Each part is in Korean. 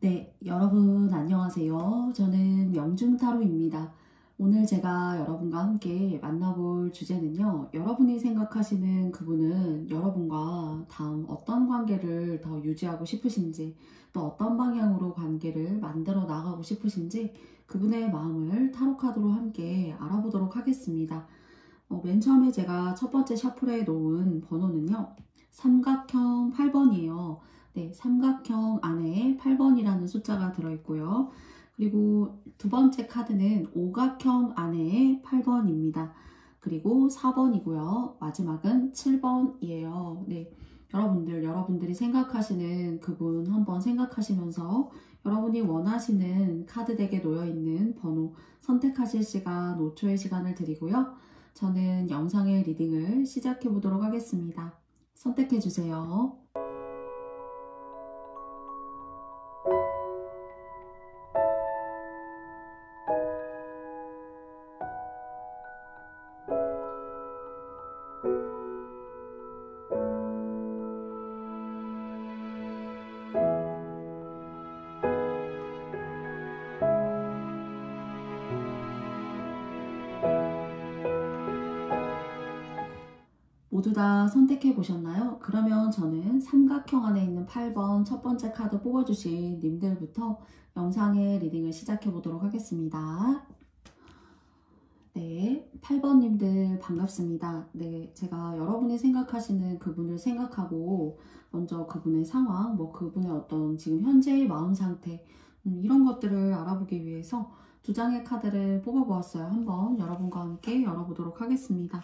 네, 여러분 안녕하세요. 저는 명중타로입니다. 오늘 제가 여러분과 함께 만나볼 주제는요. 여러분이 생각하시는 그분은 여러분과 다음 어떤 관계를 더 유지하고 싶으신지, 또 어떤 방향으로 관계를 만들어 나가고 싶으신지 그분의 마음을 타로카드로 함께 알아보도록 하겠습니다. 맨 처음에 제가 첫 번째 샤플에 놓은 번호는요. 삼각형 8번이에요. 네, 삼각형 안에 8번이라는 숫자가 들어있고요. 그리고 두 번째 카드는 오각형 안에 8번입니다. 그리고 4번이고요. 마지막은 7번이에요. 네, 여러분들이 생각하시는 그분 한번 생각하시면서 여러분이 원하시는 카드덱에 놓여있는 번호 선택하실 시간 5초의 시간을 드리고요. 저는 영상의 리딩을 시작해 보도록 하겠습니다. 선택해 주세요. 모두 다 선택해 보셨나요? 그러면 저는 삼각형 안에 있는 8번 첫 번째 카드 뽑아주신 님들부터 영상의 리딩을 시작해 보도록 하겠습니다. 네, 8번 님들 반갑습니다. 네, 제가 여러분이 생각하시는 그분을 생각하고 먼저 그분의 상황, 그분의 어떤 지금 현재의 마음 상태 이런 것들을 알아보기 위해서 두 장의 카드를 뽑아보았어요. 한번 여러분과 함께 열어보도록 하겠습니다.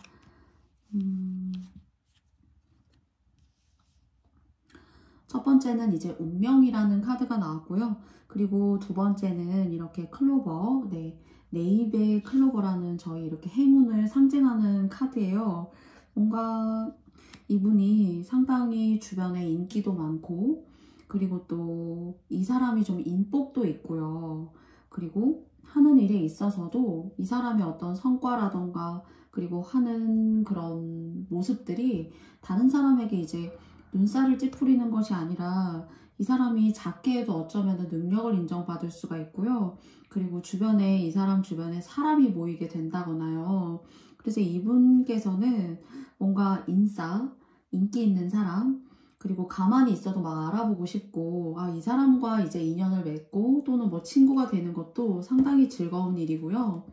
첫 번째는 이제 운명이라는 카드가 나왔고요. 그리고 두 번째는 이렇게 클로버, 네이베 클로버라는 저희 이렇게 행운을 상징하는 카드예요. 뭔가 이분이 상당히 주변에 인기도 많고, 그리고 또 이 사람이 좀 인복도 있고요. 그리고 하는 일에 있어서도 이 사람의 어떤 성과라던가 그리고 하는 그런 모습들이 다른 사람에게 이제 눈살을 찌푸리는 것이 아니라 이 사람이 작게 해도 어쩌면 능력을 인정받을 수가 있고요. 그리고 주변에 이 사람 주변에 사람이 모이게 된다거나요. 그래서 이분께서는 뭔가 인기 있는 사람, 그리고 가만히 있어도 막 알아보고 싶고, 이 사람과 이제 인연을 맺고 또는 친구가 되는 것도 상당히 즐거운 일이고요.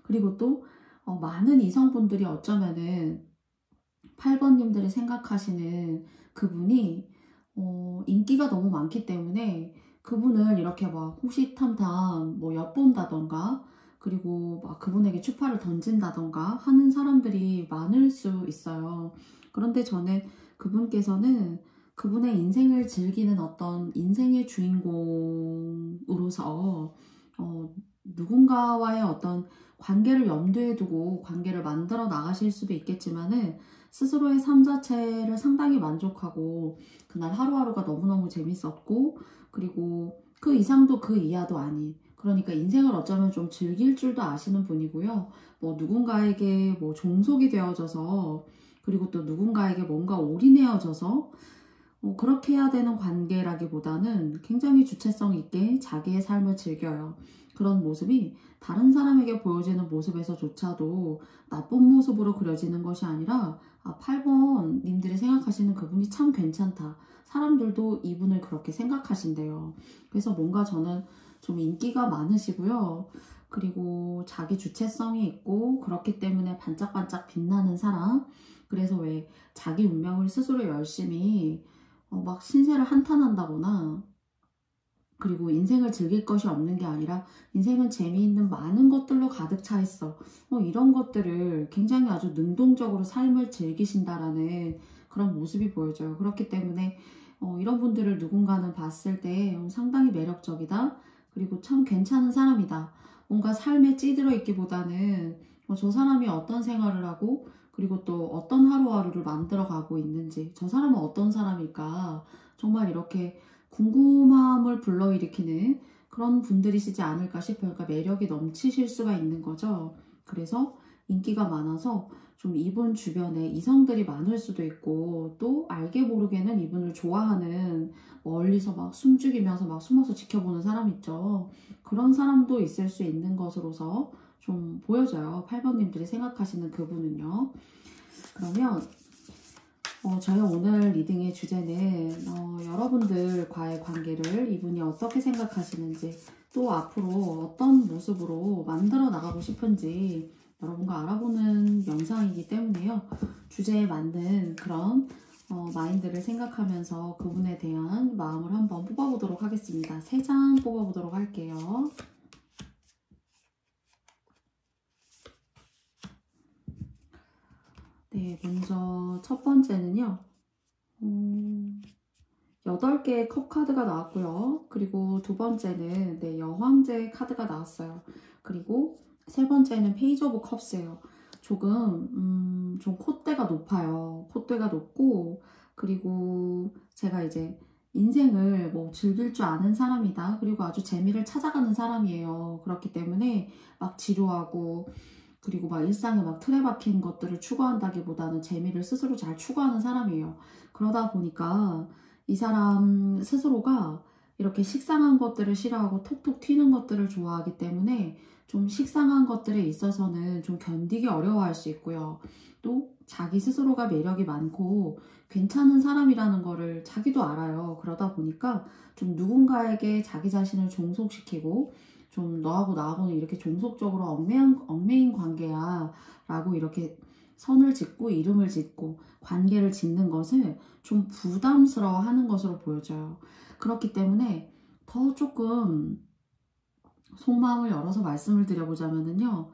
그리고 또 많은 이성분들이 어쩌면은 8번님들이 생각하시는 그분이 인기가 너무 많기 때문에 그분을 이렇게 막 호시탐탐 엿본다던가 그리고 막 그분에게 추파를 던진다던가 하는 사람들이 많을 수 있어요. 그런데 저는 그분께서는 그분의 인생을 즐기는 어떤 인생의 주인공으로서 누군가와의 어떤 관계를 염두에 두고 관계를 만들어 나가실 수도 있겠지만은 스스로의 삶 자체를 상당히 만족하고 그날 하루하루가 너무너무 재밌었고 그리고 그 이상도 그 이하도 아닌 그러니까 인생을 어쩌면 좀 즐길 줄도 아시는 분이고요. 누군가에게 종속이 되어져서 그리고 또 누군가에게 뭔가 올인해어져서 그렇게 해야 되는 관계라기보다는 굉장히 주체성 있게 자기의 삶을 즐겨요. 그런 모습이 다른 사람에게 보여지는 모습에서조차도 나쁜 모습으로 그려지는 것이 아니라 8번 님들이 생각하시는 그분이 참 괜찮다. 사람들도 이분을 그렇게 생각하신대요. 그래서 뭔가 저는 좀 인기가 많으시고요. 그리고 자기 주체성이 있고 그렇기 때문에 반짝반짝 빛나는 사람. 그래서 왜 자기 운명을 스스로 열심히 막 신세를 한탄한다거나 그리고 인생을 즐길 것이 없는 게 아니라 인생은 재미있는 많은 것들로 가득 차 있어. 이런 것들을 굉장히 아주 능동적으로 삶을 즐기신다라는 그런 모습이 보여져요. 그렇기 때문에 이런 분들을 누군가는 봤을 때 상당히 매력적이다. 그리고 참 괜찮은 사람이다. 뭔가 삶에 찌들어 있기보다는 저 사람이 어떤 생활을 하고 그리고 또 어떤 하루하루를 만들어 가고 있는지 저 사람은 어떤 사람일까 정말 이렇게 궁금함을 불러일으키는 그런 분들이시지 않을까 싶어요. 그러니까 매력이 넘치실 수가 있는 거죠. 그래서 인기가 많아서 좀 이분 주변에 이성들이 많을 수도 있고, 또 알게 모르게는 이분을 좋아하는, 멀리서 막 숨죽이면서 막 숨어서 지켜보는 사람 있죠. 그런 사람도 있을 수 있는 것으로서 좀 보여져요. 8번님들이 생각하시는 그분은요. 그러면 저희 오늘 리딩의 주제는 여러분들과의 관계를 이분이 어떻게 생각하시는지, 또 앞으로 어떤 모습으로 만들어 나가고 싶은지 여러분과 알아보는 영상이기 때문에요. 주제에 맞는 그런 마인드를 생각하면서 그분에 대한 마음을 한번 뽑아보도록 하겠습니다. 3장 뽑아보도록 할게요. 네, 먼저 첫 번째는요. 8개의 컵 카드가 나왔고요. 그리고 두 번째는 여황제 카드가 나왔어요. 그리고 세 번째는 페이지 오브 컵스예요. 조금 좀 콧대가 높아요. 콧대가 높고, 그리고 제가 이제 인생을 뭐 즐길 줄 아는 사람이다. 그리고 아주 재미를 찾아가는 사람이에요. 그렇기 때문에 막 지루하고, 그리고 막 일상에 막 틀에 박힌 것들을 추구한다기보다는 재미를 스스로 잘 추구하는 사람이에요. 그러다 보니까 이 사람 스스로가 이렇게 식상한 것들을 싫어하고 톡톡 튀는 것들을 좋아하기 때문에 좀 식상한 것들에 있어서는 좀 견디기 어려워할 수 있고요. 또 자기 스스로가 매력이 많고 괜찮은 사람이라는 거를 자기도 알아요. 그러다 보니까 좀 누군가에게 자기 자신을 종속시키고, 좀 너하고 나하고는 이렇게 종속적으로 얽매인 관계야 라고 이렇게 선을 짓고 이름을 짓고 관계를 짓는 것을 좀 부담스러워 하는 것으로 보여져요. 그렇기 때문에 더 조금 속마음을 열어서 말씀을 드려보자면요.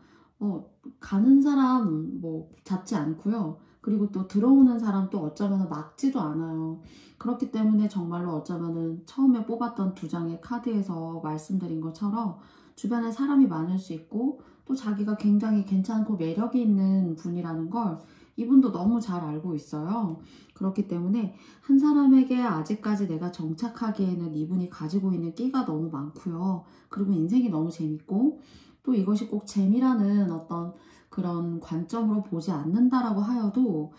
가는 사람 뭐 잡지 않고요. 그리고 또 들어오는 사람 또 어쩌면 막지도 않아요. 그렇기 때문에 정말로 어쩌면은 처음에 뽑았던 2장의 카드에서 말씀드린 것처럼 주변에 사람이 많을 수 있고, 또 자기가 굉장히 괜찮고 매력이 있는 분이라는 걸 이분도 너무 잘 알고 있어요. 그렇기 때문에 한 사람에게 아직까지 내가 정착하기에는 이분이 가지고 있는 끼가 너무 많고요. 그리고 인생이 너무 재밌고, 또 이것이 꼭 재미라는 어떤 그런 관점으로 보지 않는다라고 하여도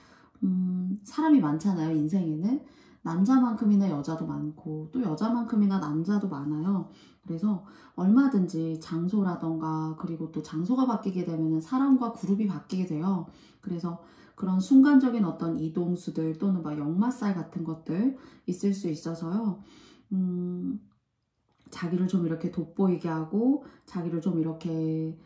사람이 많잖아요. 인생에는 남자만큼이나 여자도 많고, 또 여자만큼이나 남자도 많아요. 그래서 얼마든지 장소라던가, 그리고 또 장소가 바뀌게 되면 사람과 그룹이 바뀌게 돼요. 그래서 그런 순간적인 어떤 이동수들 또는 막 역마살 같은 것들 있을 수 있어서요. 자기를 좀 이렇게 돋보이게 하고, 자기를 좀 이렇게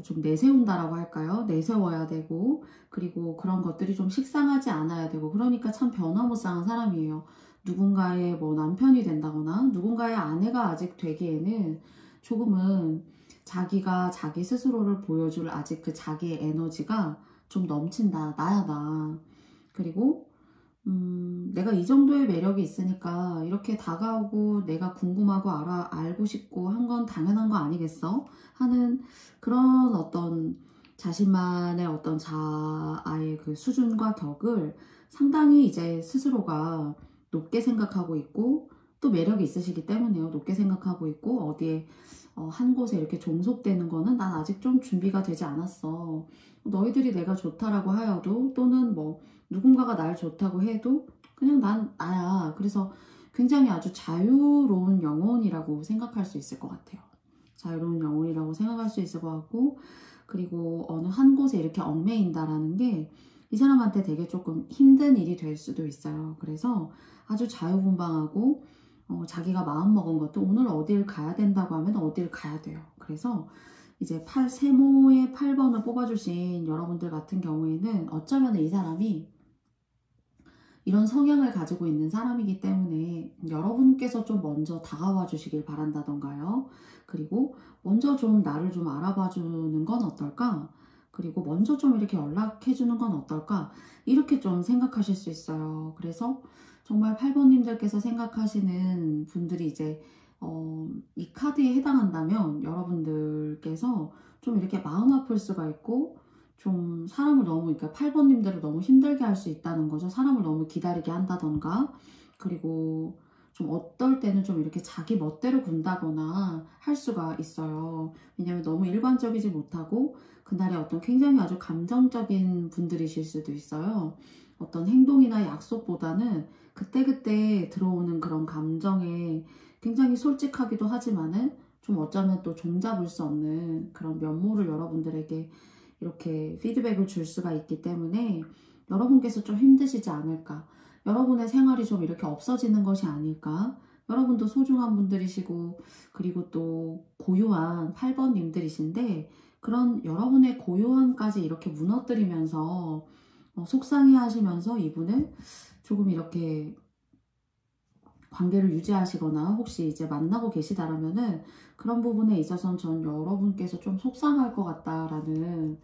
좀 내세운다라고 할까요? 내세워야 되고, 그리고 그런 것들이 좀 식상하지 않아야 되고, 그러니까 참 변화무쌍한 사람이에요. 누군가의 뭐 남편이 된다거나 누군가의 아내가 아직 되기에는 조금은 자기가 자기 스스로를 보여줄 아직 그 자기의 에너지가 좀 넘친다. 나야 나. 그리고 내가 이 정도의 매력이 있으니까 이렇게 다가오고 내가 궁금하고 알고 싶고 한 건 당연한 거 아니겠어? 하는 그런 어떤 자신만의 어떤 자아의 그 수준과 격을 상당히 이제 스스로가 높게 생각하고 있고, 또 매력이 있으시기 때문에요. 높게 생각하고 있고, 어디에 한 곳에 이렇게 종속되는 거는 난 아직 좀 준비가 되지 않았어. 너희들이 내가 좋다라고 하여도, 또는 뭐 누군가가 날 좋다고 해도 그냥 난 나야. 그래서 굉장히 아주 자유로운 영혼이라고 생각할 수 있을 것 같아요. 자유로운 영혼이라고 생각할 수 있을 것 같고, 그리고 어느 한 곳에 이렇게 얽매인다라는 게 이 사람한테 되게 조금 힘든 일이 될 수도 있어요. 그래서 아주 자유분방하고, 자기가 마음먹은 것도 오늘 어딜 가야 된다고 하면 어딜 가야 돼요. 그래서 이제 세모의 8번을 뽑아주신 여러분들 같은 경우에는 어쩌면 이 사람이 이런 성향을 가지고 있는 사람이기 때문에 여러분께서 좀 먼저 다가와 주시길 바란다던가요. 그리고 먼저 좀 나를 좀 알아봐 주는 건 어떨까? 그리고 먼저 좀 이렇게 연락해 주는 건 어떨까? 이렇게 좀 생각하실 수 있어요. 그래서 정말 8번님들께서 생각하시는 분들이 이제 이 카드에 해당한다면 여러분들께서 좀 이렇게 마음 아플 수가 있고, 좀 사람을 너무, 그러니까 8번님들을 너무 힘들게 할 수 있다는 거죠. 사람을 너무 기다리게 한다던가, 그리고 좀 어떨 때는 좀 이렇게 자기 멋대로 군다거나 할 수가 있어요. 왜냐면 너무 일관적이지 못하고 그날의 어떤 굉장히 아주 감정적인 분들이실 수도 있어요. 어떤 행동이나 약속보다는 그때그때 들어오는 그런 감정에 굉장히 솔직하기도 하지만은 좀 어쩌면 또 종잡을 수 없는 그런 면모를 여러분들에게 이렇게 피드백을 줄 수가 있기 때문에 여러분께서 좀 힘드시지 않을까. 여러분의 생활이 좀 이렇게 없어지는 것이 아닐까. 여러분도 소중한 분들이시고 그리고 또 고요한 8번님들이신데 그런 여러분의 고요함까지 이렇게 무너뜨리면서 속상해 하시면서 이분을 조금 이렇게 관계를 유지하시거나 혹시 이제 만나고 계시다라면은 그런 부분에 있어서는 전 여러분께서 좀 속상할 것 같다라는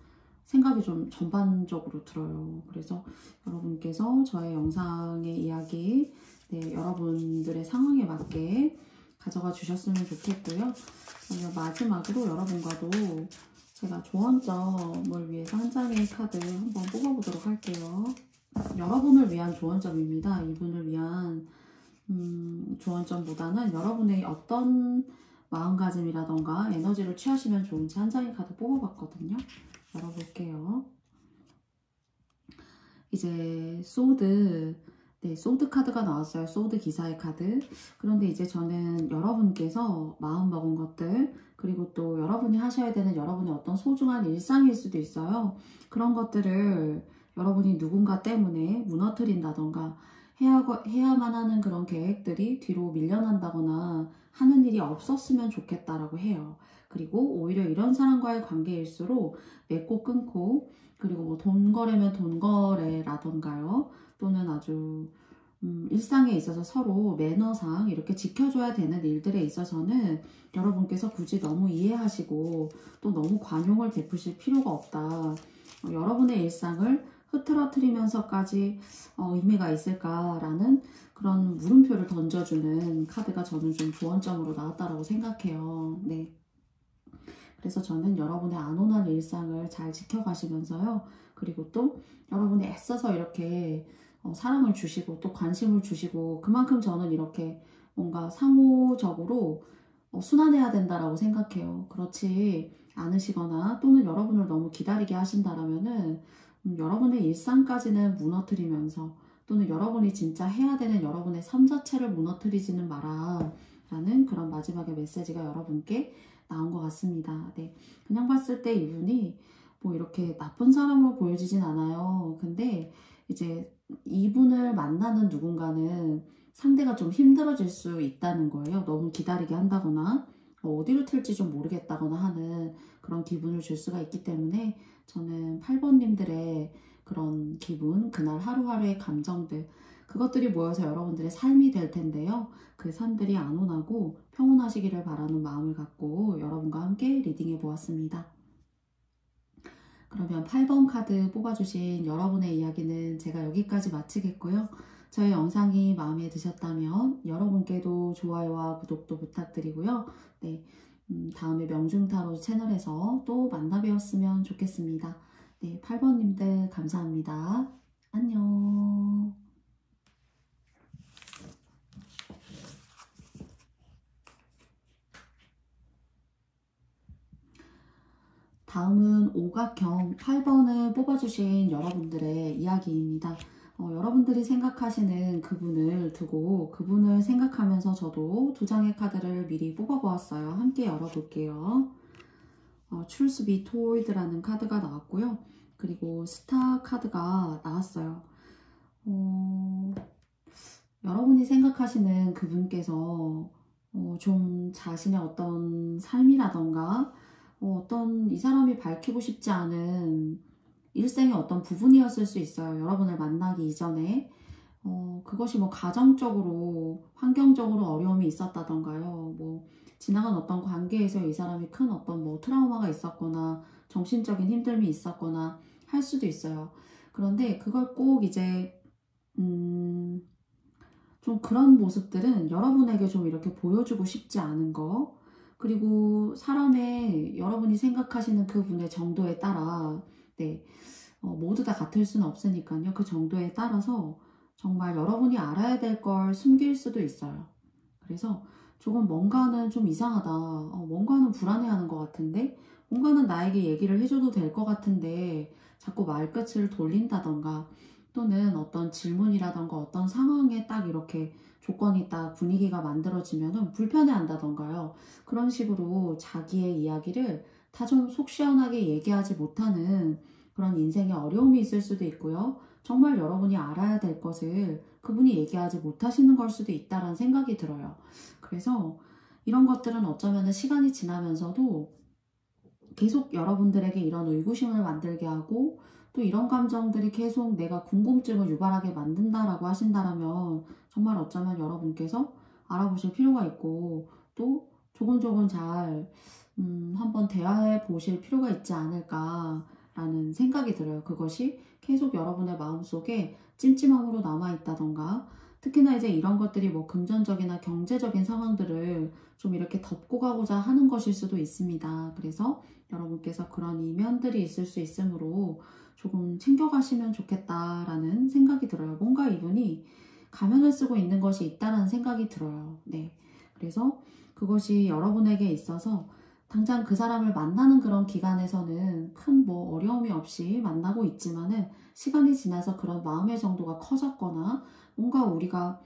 생각이 좀 전반적으로 들어요. 그래서 여러분께서 저의 영상의 이야기 여러분들의 상황에 맞게 가져가 주셨으면 좋겠고요. 그러면 마지막으로 여러분과도 제가 조언점을 위해서 한 장의 카드 한번 뽑아보도록 할게요. 여러분을 위한 조언점입니다. 이분을 위한 조언점보다는 여러분의 어떤 마음가짐이라던가 에너지를 취하시면 좋은지 한 장의 카드 뽑아봤거든요. 열어볼게요. 이제 소드, 소드 카드가 나왔어요. 소드 기사의 카드. 그런데 이제 저는 여러분께서 마음먹은 것들, 그리고 또 여러분이 하셔야 되는 여러분의 어떤 소중한 일상일 수도 있어요. 그런 것들을 여러분이 누군가 때문에 무너뜨린다던가 해야만 하는 그런 계획들이 뒤로 밀려난다거나 하는 일이 없었으면 좋겠다라고 해요. 그리고 오히려 이런 사람과의 관계일수록 맺고 끊고 그리고 뭐 돈 거래면 돈 거래라던가요. 또는 아주 일상에 있어서 서로 매너상 이렇게 지켜줘야 되는 일들에 있어서는 여러분께서 굳이 너무 이해하시고 또 너무 관용을 베푸실 필요가 없다. 여러분의 일상을 흐트러뜨리면서까지 의미가 있을까라는 그런 물음표를 던져주는 카드가 저는 좀 조언점으로 나왔다라고 생각해요. 네. 그래서 저는 여러분의 안온한 일상을 잘 지켜가시면서요. 그리고 또 여러분이 애써서 이렇게 사랑을 주시고 또 관심을 주시고 그만큼 저는 이렇게 뭔가 상호적으로 순환해야 된다라고 생각해요. 그렇지 않으시거나 또는 여러분을 너무 기다리게 하신다라면은 여러분의 일상까지는 무너뜨리면서 또는 여러분이 진짜 해야 되는 여러분의 삶 자체를 무너뜨리지는 마라 라는 그런 마지막의 메시지가 여러분께 나온 것 같습니다. 네, 그냥 봤을 때 이분이 뭐 이렇게 나쁜 사람으로 보여지진 않아요. 근데 이제 이분을 만나는 누군가는 상대가 좀 힘들어질 수 있다는 거예요. 너무 기다리게 한다거나 어디로 튈지 좀 모르겠다거나 하는 그런 기분을 줄 수가 있기 때문에 저는 8번님들의 그런 기분, 그날 하루하루의 감정들 그것들이 모여서 여러분들의 삶이 될 텐데요. 그 삶들이 안온하고 평온하시기를 바라는 마음을 갖고 여러분과 함께 리딩해 보았습니다. 그러면 8번 카드 뽑아주신 여러분의 이야기는 제가 여기까지 마치겠고요. 저의 영상이 마음에 드셨다면 여러분께도 좋아요와 구독도 부탁드리고요. 네, 다음에 명중타로 채널에서 또 만나 뵈었으면 좋겠습니다. 네, 8번님들 감사합니다. 안녕. 다음은 오각형 8번을 뽑아주신 여러분들의 이야기입니다. 여러분들이 생각하시는 그분을 두고 그분을 생각하면서 저도 두 장의 카드를 미리 뽑아보았어요. 함께 열어볼게요. Truth be Told라는 카드가 나왔고요. 그리고 스타 카드가 나왔어요. 여러분이 생각하시는 그분께서 좀 자신의 어떤 삶이라던가 어떤 이 사람이 밝히고 싶지 않은 일생의 어떤 부분이었을 수 있어요. 여러분을 만나기 이전에 그것이 뭐 가정적으로 환경적으로 어려움이 있었다던가요. 뭐 지나간 어떤 관계에서 이 사람이 큰 어떤 뭐 트라우마가 있었거나 정신적인 힘듦이 있었거나 할 수도 있어요. 그런데 그걸 꼭 이제 좀 그런 모습들은 여러분에게 좀 이렇게 보여주고 싶지 않은 거 그리고 사람의 여러분이 생각하시는 그분의 정도에 따라 네, 모두 다 같을 수는 없으니까요. 그 정도에 따라서 정말 여러분이 알아야 될 걸 숨길 수도 있어요. 그래서 조금 뭔가는 좀 이상하다. 뭔가는 불안해하는 것 같은데, 뭔가는 나에게 얘기를 해줘도 될 것 같은데 자꾸 말끝을 돌린다던가, 또는 어떤 질문이라던가 어떤 상황에 딱 이렇게 조건이 딱 분위기가 만들어지면은 불편해한다던가요. 그런 식으로 자기의 이야기를 다 좀 속 시원하게 얘기하지 못하는 그런 인생의 어려움이 있을 수도 있고요. 정말 여러분이 알아야 될 것을 그분이 얘기하지 못하시는 걸 수도 있다라는 생각이 들어요. 그래서 이런 것들은 어쩌면 시간이 지나면서도 계속 여러분들에게 이런 의구심을 만들게 하고, 또 이런 감정들이 계속 내가 궁금증을 유발하게 만든다라고 하신다면 정말 어쩌면 여러분께서 알아보실 필요가 있고, 또 조곤조곤 잘 한번 대화해 보실 필요가 있지 않을까라는 생각이 들어요. 그것이 계속 여러분의 마음속에 찜찜함으로 남아있다던가, 특히나 이제 이런 것들이 뭐 금전적이나 경제적인 상황들을 좀 이렇게 덮고 가고자 하는 것일 수도 있습니다. 그래서 여러분께서 그런 이면들이 있을 수 있으므로 조금 챙겨가시면 좋겠다라는 생각이 들어요. 뭔가 이분이 가면을 쓰고 있는 것이 있다라는 생각이 들어요. 네. 그래서 그것이 여러분에게 있어서 당장 그 사람을 만나는 그런 기간에서는 큰 뭐 어려움이 없이 만나고 있지만은, 시간이 지나서 그런 마음의 정도가 커졌거나 뭔가 우리가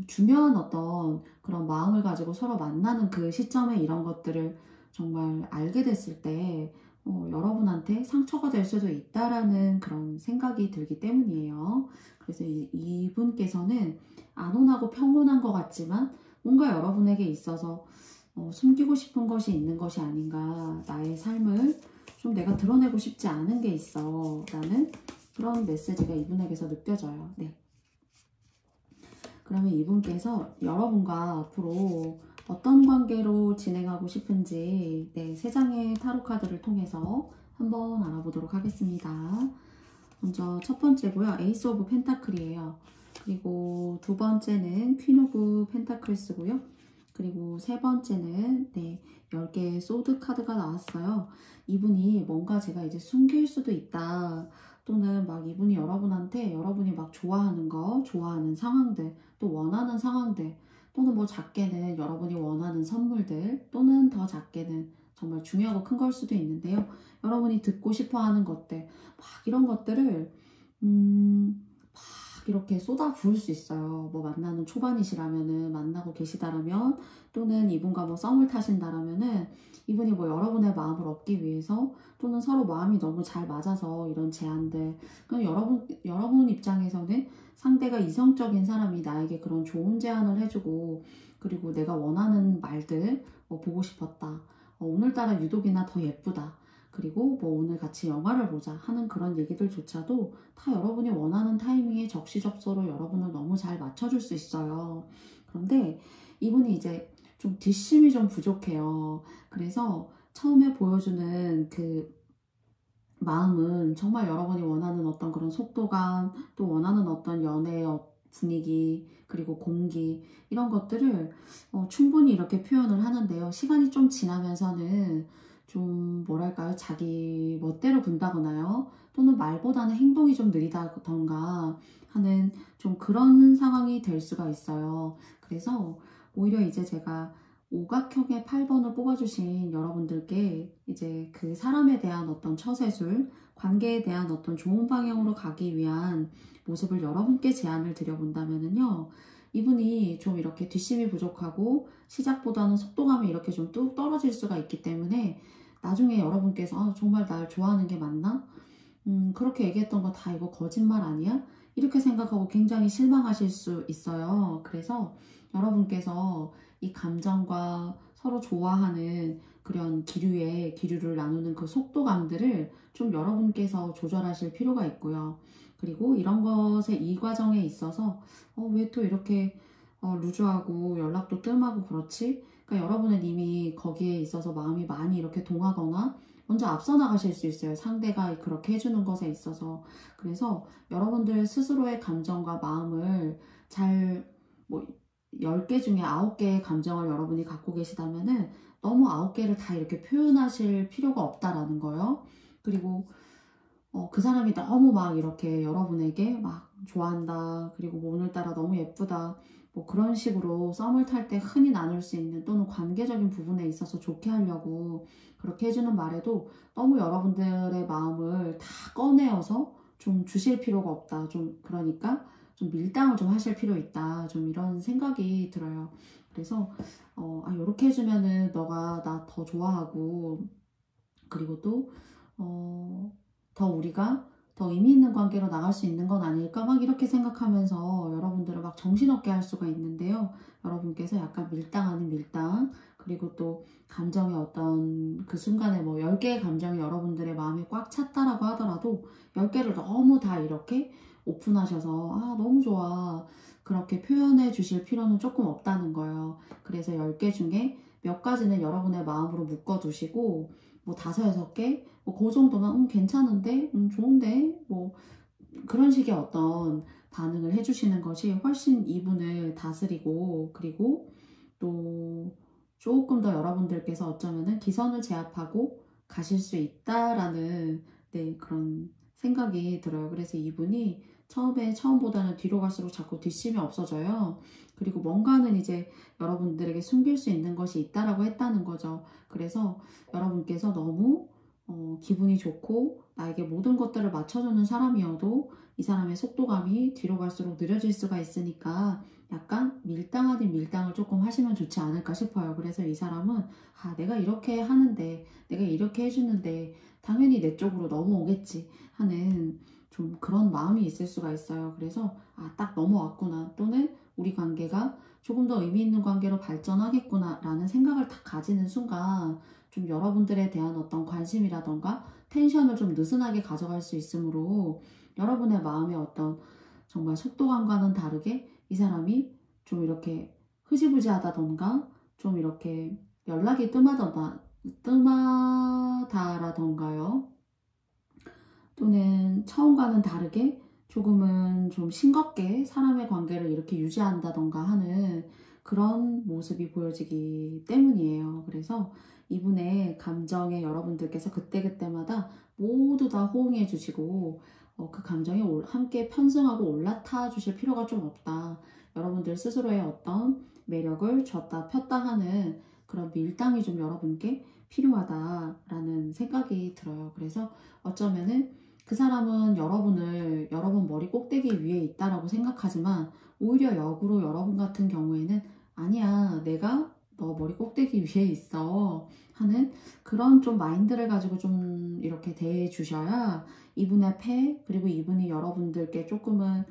중요한 어떤 그런 마음을 가지고 서로 만나는 그 시점에 이런 것들을 정말 알게 됐을 때 여러분한테 상처가 될 수도 있다라는 그런 생각이 들기 때문이에요. 그래서 이분께서는 안온하고 평온한 것 같지만 뭔가 여러분에게 있어서 숨기고 싶은 것이 있는 것이 아닌가, 나의 삶을 좀 내가 드러내고 싶지 않은 게 있어 라는 그런 메시지가 이분에게서 느껴져요. 네. 그러면 이분께서 여러분과 앞으로 어떤 관계로 진행하고 싶은지, 네, 3장의 타로 카드를 통해서 한번 알아보도록 하겠습니다. 먼저 첫 번째고요. 에이스 오브 펜타클이에요. 그리고 두 번째는 퀸 오브 펜타클스고요. 그리고 세 번째는 10개의 소드 카드가 나왔어요. 이분이 뭔가 제가 이제 숨길 수도 있다, 또는 막 이분이 여러분한테 여러분이 막 좋아하는 거, 좋아하는 상황들, 또 원하는 상황들, 또는 뭐 작게는 여러분이 원하는 선물들, 또는 더 작게는 정말 중요하고 큰 걸 수도 있는데요. 여러분이 듣고 싶어 하는 것들, 막 이런 것들을 막 이렇게 쏟아 부을 수 있어요. 뭐 만나는 초반이시라면은, 만나고 계시다라면, 또는 이분과 뭐 썸을 타신다라면은 이분이 뭐 여러분의 마음을 얻기 위해서, 또는 서로 마음이 너무 잘 맞아서 이런 제안들, 그럼 여러분 입장에서는 상대가 이성적인 사람이 나에게 그런 좋은 제안을 해주고, 그리고 내가 원하는 말들, 보고 싶었다, 오늘따라 유독이나 더 예쁘다, 그리고 뭐 오늘 같이 영화를 보자 하는 그런 얘기들조차도 다 여러분이 원하는 타이밍에 적시적소로 여러분을 너무 잘 맞춰줄 수 있어요. 그런데 이분이 이제 좀 뒷심이 좀 부족해요. 그래서 처음에 보여주는 그 마음은 정말 여러분이 원하는 어떤 그런 속도감, 또 원하는 어떤 연애의 분위기, 그리고 공기, 이런 것들을 충분히 이렇게 표현을 하는데요. 시간이 좀 지나면서는 좀 뭐랄까요, 자기 멋대로 군다거나요, 또는 말보다는 행동이 좀 느리다던가 하는 좀 그런 상황이 될 수가 있어요. 그래서 오히려 이제 제가 오각형의 8번을 뽑아주신 여러분들께 이제 그 사람에 대한 어떤 처세술, 관계에 대한 어떤 좋은 방향으로 가기 위한 모습을 여러분께 제안을 드려본다면은요, 이분이 좀 이렇게 뒷심이 부족하고 시작보다는 속도감이 이렇게 좀 뚝 떨어질 수가 있기 때문에, 나중에 여러분께서 정말 날 좋아하는 게 맞나? 그렇게 얘기했던 거 다 이거 거짓말 아니야? 이렇게 생각하고 굉장히 실망하실 수 있어요. 그래서 여러분께서 이 감정과 서로 좋아하는 그런 기류를 나누는 그 속도감들을 좀 여러분께서 조절하실 필요가 있고요. 그리고 이런 것에, 이 과정에 있어서 왜 또 이렇게 루즈하고 연락도 뜸하고 그렇지? 그러니까 여러분은 이미 거기에 있어서 마음이 많이 이렇게 동하거나 먼저 앞서 나가실 수 있어요. 상대가 그렇게 해주는 것에 있어서. 그래서 여러분들 스스로의 감정과 마음을 잘, 뭐 10개 중에 9개의 감정을 여러분이 갖고 계시다면은 너무 9개를 다 이렇게 표현하실 필요가 없다라는 거예요. 그리고 그 사람이 너무 막 이렇게 여러분에게 막 좋아한다, 그리고 뭐 오늘따라 너무 예쁘다, 뭐 그런 식으로 썸을 탈 때 흔히 나눌 수 있는 또는 관계적인 부분에 있어서 좋게 하려고 그렇게 해주는 말에도 너무 여러분들의 마음을 다 꺼내어서 좀 주실 필요가 없다. 좀 그러니까 좀 밀당을 좀 하실 필요 있다. 좀 이런 생각이 들어요. 그래서 이렇게 해주면은 너가 나 더 좋아하고 그리고 또 더 우리가 더 의미 있는 관계로 나갈 수 있는 건 아닐까 막 이렇게 생각하면서 여러분들을 막 정신없게 할 수가 있는데요. 여러분께서 약간 밀당 아닌 밀당 그리고 또 감정의 어떤 그 순간에 뭐 10개의 감정이 여러분들의 마음이 꽉 찼다라고 하더라도 10개를 너무 다 이렇게 오픈하셔서 너무 좋아 그렇게 표현해 주실 필요는 조금 없다는 거예요. 그래서 10개 중에 몇 가지는 여러분의 마음으로 묶어두시고 뭐 5, 6개 뭐 그 정도면 괜찮은데 좋은데 뭐 그런 식의 어떤 반응을 해주시는 것이 훨씬 이분을 다스리고 그리고 또 조금 더 여러분들께서 어쩌면은 기선을 제압하고 가실 수 있다라는 그런 생각이 들어요. 그래서 이분이 처음보다는 뒤로 갈수록 자꾸 뒷심이 없어져요. 그리고 뭔가는 이제 여러분들에게 숨길 수 있는 것이 있다라고 했다는 거죠. 그래서 여러분께서 너무 기분이 좋고 나에게 모든 것들을 맞춰주는 사람이어도 이 사람의 속도감이 뒤로 갈수록 느려질 수가 있으니까 약간 밀당 아닌 밀당을 조금 하시면 좋지 않을까 싶어요. 그래서 이 사람은 내가 이렇게 하는데 내가 이렇게 해주는데 당연히 내 쪽으로 넘어오겠지 하는 좀 그런 마음이 있을 수가 있어요. 그래서 딱 넘어왔구나 또는 우리 관계가 조금 더 의미 있는 관계로 발전하겠구나 라는 생각을 딱 가지는 순간 좀 여러분들에 대한 어떤 관심이라던가 텐션을 좀 느슨하게 가져갈 수 있으므로 여러분의 마음의 어떤 정말 속도감과는 다르게 이 사람이 좀 이렇게 흐지부지하다던가 좀 이렇게 연락이 뜸하다라던가요. 또는 처음과는 다르게 조금은 좀 싱겁게 사람의 관계를 이렇게 유지한다던가 하는 그런 모습이 보여지기 때문이에요. 그래서 이분의 감정에 여러분들께서 그때그때마다 모두 다 호응해 주시고 그 감정에 함께 편승하고 올라타 주실 필요가 좀 없다. 여러분들 스스로의 어떤 매력을 줬다 폈다 하는 그런 밀당이 좀 여러분께 필요하다라는 생각이 들어요. 그래서 어쩌면은 그 사람은 여러분 머리 꼭대기 위에 있다라고 생각하지만 오히려 역으로 여러분 같은 경우에는 아니야, 내가 너 머리 꼭대기 위에 있어 하는 그런 좀 마인드를 가지고 좀 이렇게 대해 주셔야 이분의 패 그리고 이분이 여러분들께 조금은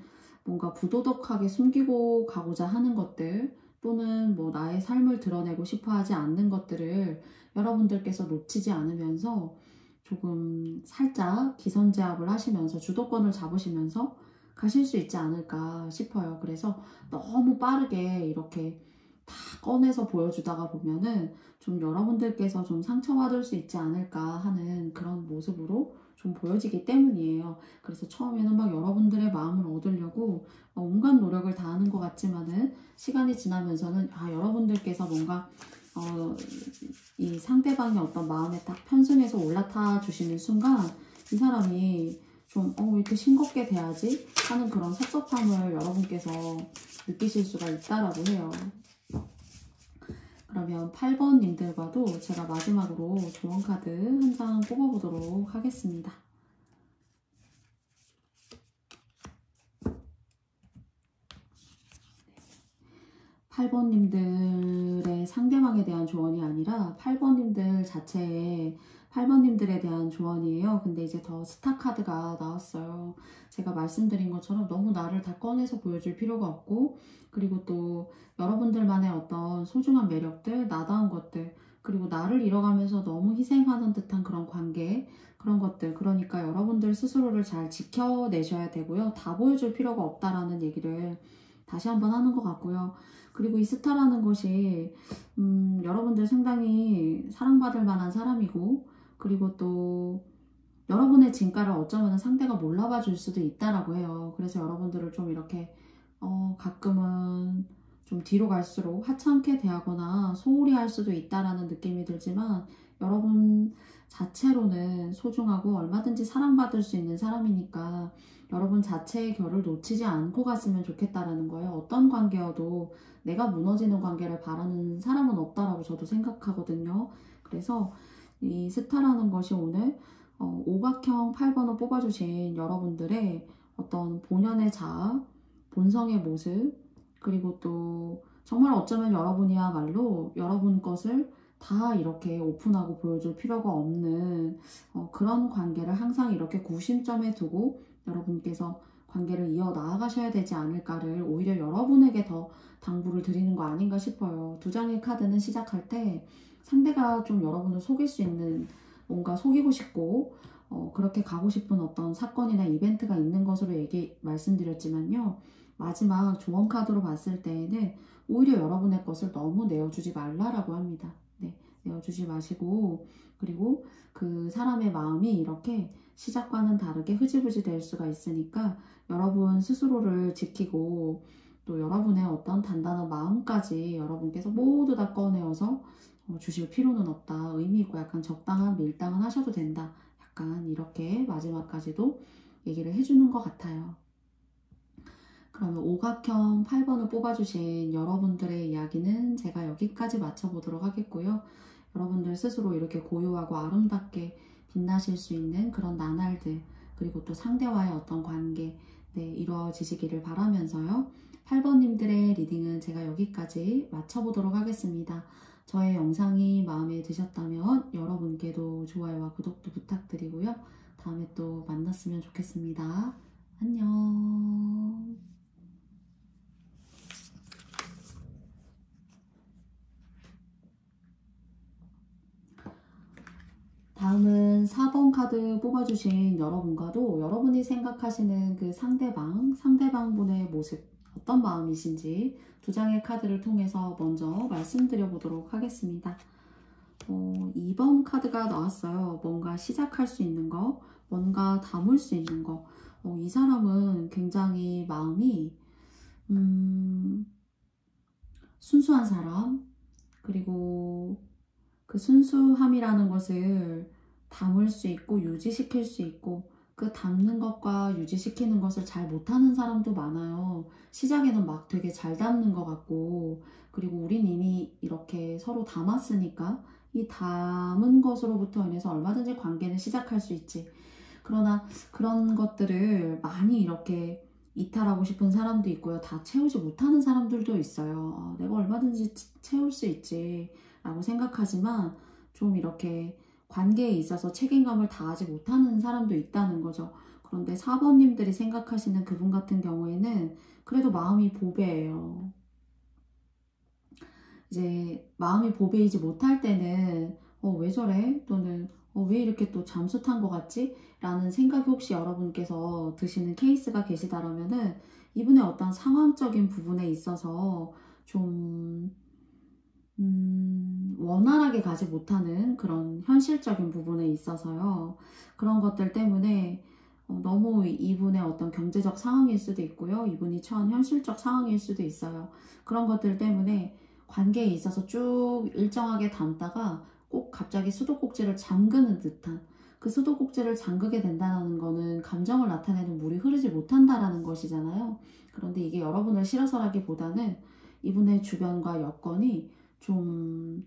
뭔가 부도덕하게 숨기고 가고자 하는 것들 또는 뭐 나의 삶을 드러내고 싶어 하지 않는 것들을 여러분들께서 놓치지 않으면서 조금 살짝 기선제압을 하시면서 주도권을 잡으시면서 가실 수 있지 않을까 싶어요. 그래서 너무 빠르게 이렇게 다 꺼내서 보여주다가 보면은 좀 여러분들께서 좀 상처받을 수 있지 않을까 하는 그런 모습으로 좀 보여지기 때문이에요. 그래서 처음에는 막 여러분들의 마음을 얻으려고 온갖 노력을 다하는 것 같지만은 시간이 지나면서는 여러분들께서 뭔가 이 상대방의 어떤 마음에 딱 편승해서 올라타 주시는 순간 이 사람이 좀 왜 이렇게 싱겁게 대하지? 하는 그런 섭섭함을 여러분께서 느끼실 수가 있다라고 해요. 그러면 8번님들과도 제가 마지막으로 조언 카드 한 장 뽑아보도록 하겠습니다. 8번님들의 상대방에 대한 조언이 아니라 8번님들 자체의 8번님들에 대한 조언이에요. 근데 이제 더 스타 카드가 나왔어요. 제가 말씀드린 것처럼 너무 나를 다 꺼내서 보여줄 필요가 없고 그리고 또 여러분들만의 어떤 소중한 매력들, 나다운 것들 그리고 나를 잃어가면서 너무 희생하는 듯한 그런 관계 그런 것들 그러니까 여러분들 스스로를 잘 지켜내셔야 되고요. 다 보여줄 필요가 없다라는 얘기를 다시 한번 하는 것 같고요. 그리고 이 스타라는 것이 여러분들 상당히 사랑받을 만한 사람이고 그리고 또 여러분의 진가를 어쩌면 상대가 몰라봐 줄 수도 있다라고 해요. 그래서 여러분들을 좀 이렇게 가끔은 좀 뒤로 갈수록 하찮게 대하거나 소홀히 할 수도 있다라는 느낌이 들지만 여러분 자체로는 소중하고 얼마든지 사랑받을 수 있는 사람이니까 여러분 자체의 결을 놓치지 않고 갔으면 좋겠다라는 거예요. 어떤 관계여도 내가 무너지는 관계를 바라는 사람은 없다라고 저도 생각하거든요. 그래서 이 스타라는 것이 오늘 오각형 8번을 뽑아주신 여러분들의 어떤 본연의 자아, 본성의 모습, 그리고 또 정말 어쩌면 여러분이야말로 여러분 것을 다 이렇게 오픈하고 보여줄 필요가 없는 그런 관계를 항상 이렇게 구심점에 두고 여러분께서 관계를 이어 나아가셔야 되지 않을까를 오히려 여러분에게 더 당부를 드리는 거 아닌가 싶어요. 두 장의 카드는 시작할 때 상대가 좀 여러분을 속일 수 있는 뭔가 속이고 싶고 그렇게 가고 싶은 어떤 사건이나 이벤트가 있는 것으로 말씀드렸지만요. 마지막 조언 카드로 봤을 때에는 오히려 여러분의 것을 너무 내어주지 말라라고 합니다. 네, 내어주지 마시고 그리고 그 사람의 마음이 이렇게 시작과는 다르게 흐지부지 될 수가 있으니까 여러분 스스로를 지키고 또 여러분의 어떤 단단한 마음까지 여러분께서 모두 다 꺼내어서 주실 필요는 없다. 의미 있고 약간 적당한 밀당은 하셔도 된다. 약간 이렇게 마지막까지도 얘기를 해주는 것 같아요. 그러면 오각형 8번을 뽑아주신 여러분들의 이야기는 제가 여기까지 마쳐보도록 하겠고요. 여러분들 스스로 이렇게 고요하고 아름답게 빛나실 수 있는 그런 나날들 그리고 또 상대와의 어떤 관계 이루어지시기를 바라면서요. 8번님들의 리딩은 제가 여기까지 마쳐보도록 하겠습니다. 저의 영상이 마음에 드셨다면 여러분께도 좋아요와 구독도 부탁드리고요. 다음에 또 만났으면 좋겠습니다. 안녕. 다음은 4번 카드 뽑아주신 여러분과도 여러분이 생각하시는 그 상대방분의 모습, 어떤 마음이신지 두 장의 카드를 통해서 먼저 말씀드려 보도록 하겠습니다. 2번 카드가 나왔어요. 뭔가 시작할 수 있는 거, 뭔가 담을 수 있는 거. 이 사람은 굉장히 마음이 순수한 사람, 그리고 그 순수함이라는 것을 담을 수 있고 유지시킬 수 있고 그 담는 것과 유지시키는 것을 잘 못하는 사람도 많아요. 시작에는 막 되게 잘 담는 것 같고 그리고 우린 이미 이렇게 서로 담았으니까 이 담은 것으로부터 인해서 얼마든지 관계는 시작할 수 있지. 그러나 그런 것들을 많이 이렇게 이탈하고 싶은 사람도 있고요. 다 채우지 못하는 사람들도 있어요. 내가 얼마든지 채울 수 있지 라고 생각하지만 좀 이렇게 관계에 있어서 책임감을 다하지 못하는 사람도 있다는 거죠. 그런데 4번님들이 생각하시는 그분 같은 경우에는 그래도 마음이 보배예요. 이제 마음이 보배이지 못할 때는 왜 저래? 또는 왜 이렇게 또 잠수 탄 것 같지? 라는 생각이 혹시 여러분께서 드시는 케이스가 계시다라면은 이분의 어떤 상황적인 부분에 있어서 좀 원활하게 가지 못하는 그런 현실적인 부분에 있어서요. 그런 것들 때문에 너무 이분의 어떤 경제적 상황일 수도 있고요. 이분이 처한 현실적 상황일 수도 있어요. 그런 것들 때문에 관계에 있어서 쭉 일정하게 담다가 꼭 갑자기 수도꼭지를 잠그는 듯한 그 수도꼭지를 잠그게 된다는 거는 감정을 나타내는 물이 흐르지 못한다라는 것이잖아요. 그런데 이게 여러분을 싫어서라기보다는 이분의 주변과 여건이 좀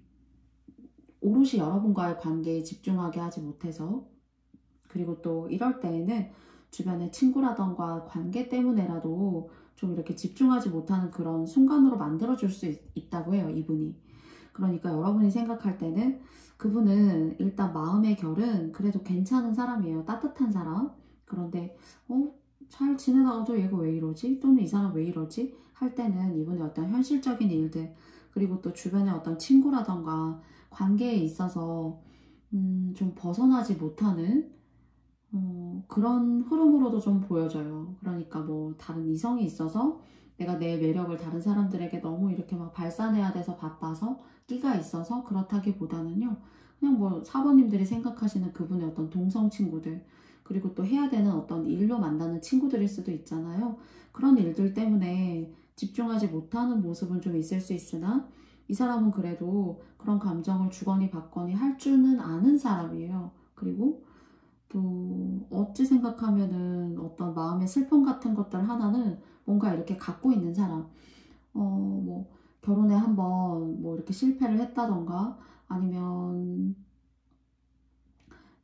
오롯이 여러분과의 관계에 집중하게 하지 못해서 그리고 또 이럴 때에는 주변의 친구라던가 관계 때문에라도 좀 이렇게 집중하지 못하는 그런 순간으로 만들어줄 수 있다고 해요, 이분이. 그러니까 여러분이 생각할 때는 그분은 일단 마음의 결은 그래도 괜찮은 사람이에요. 따뜻한 사람. 그런데 잘 지내다가도 얘가 왜 이러지? 또는 이 사람 왜 이러지? 할 때는 이분의 어떤 현실적인 일들 그리고 또 주변의 어떤 친구라던가 관계에 있어서 좀 벗어나지 못하는 그런 흐름으로도 좀 보여져요. 그러니까 뭐 다른 이성이 있어서 내가 내 매력을 다른 사람들에게 너무 이렇게 막 발산해야 돼서 바빠서 끼가 있어서 그렇다기보다는요. 그냥 뭐 4번님들이 생각하시는 그분의 어떤 동성 친구들 그리고 또 해야 되는 어떤 일로 만나는 친구들일 수도 있잖아요. 그런 일들 때문에 집중하지 못하는 모습은 좀 있을 수 있으나 이 사람은 그래도 그런 감정을 주거니 받거니 할 줄은 아는 사람이에요. 그리고 또 어찌 생각하면은 어떤 마음의 슬픔 같은 것들 하나는 뭔가 이렇게 갖고 있는 사람. 뭐 결혼에 한번 뭐 이렇게 실패를 했다던가 아니면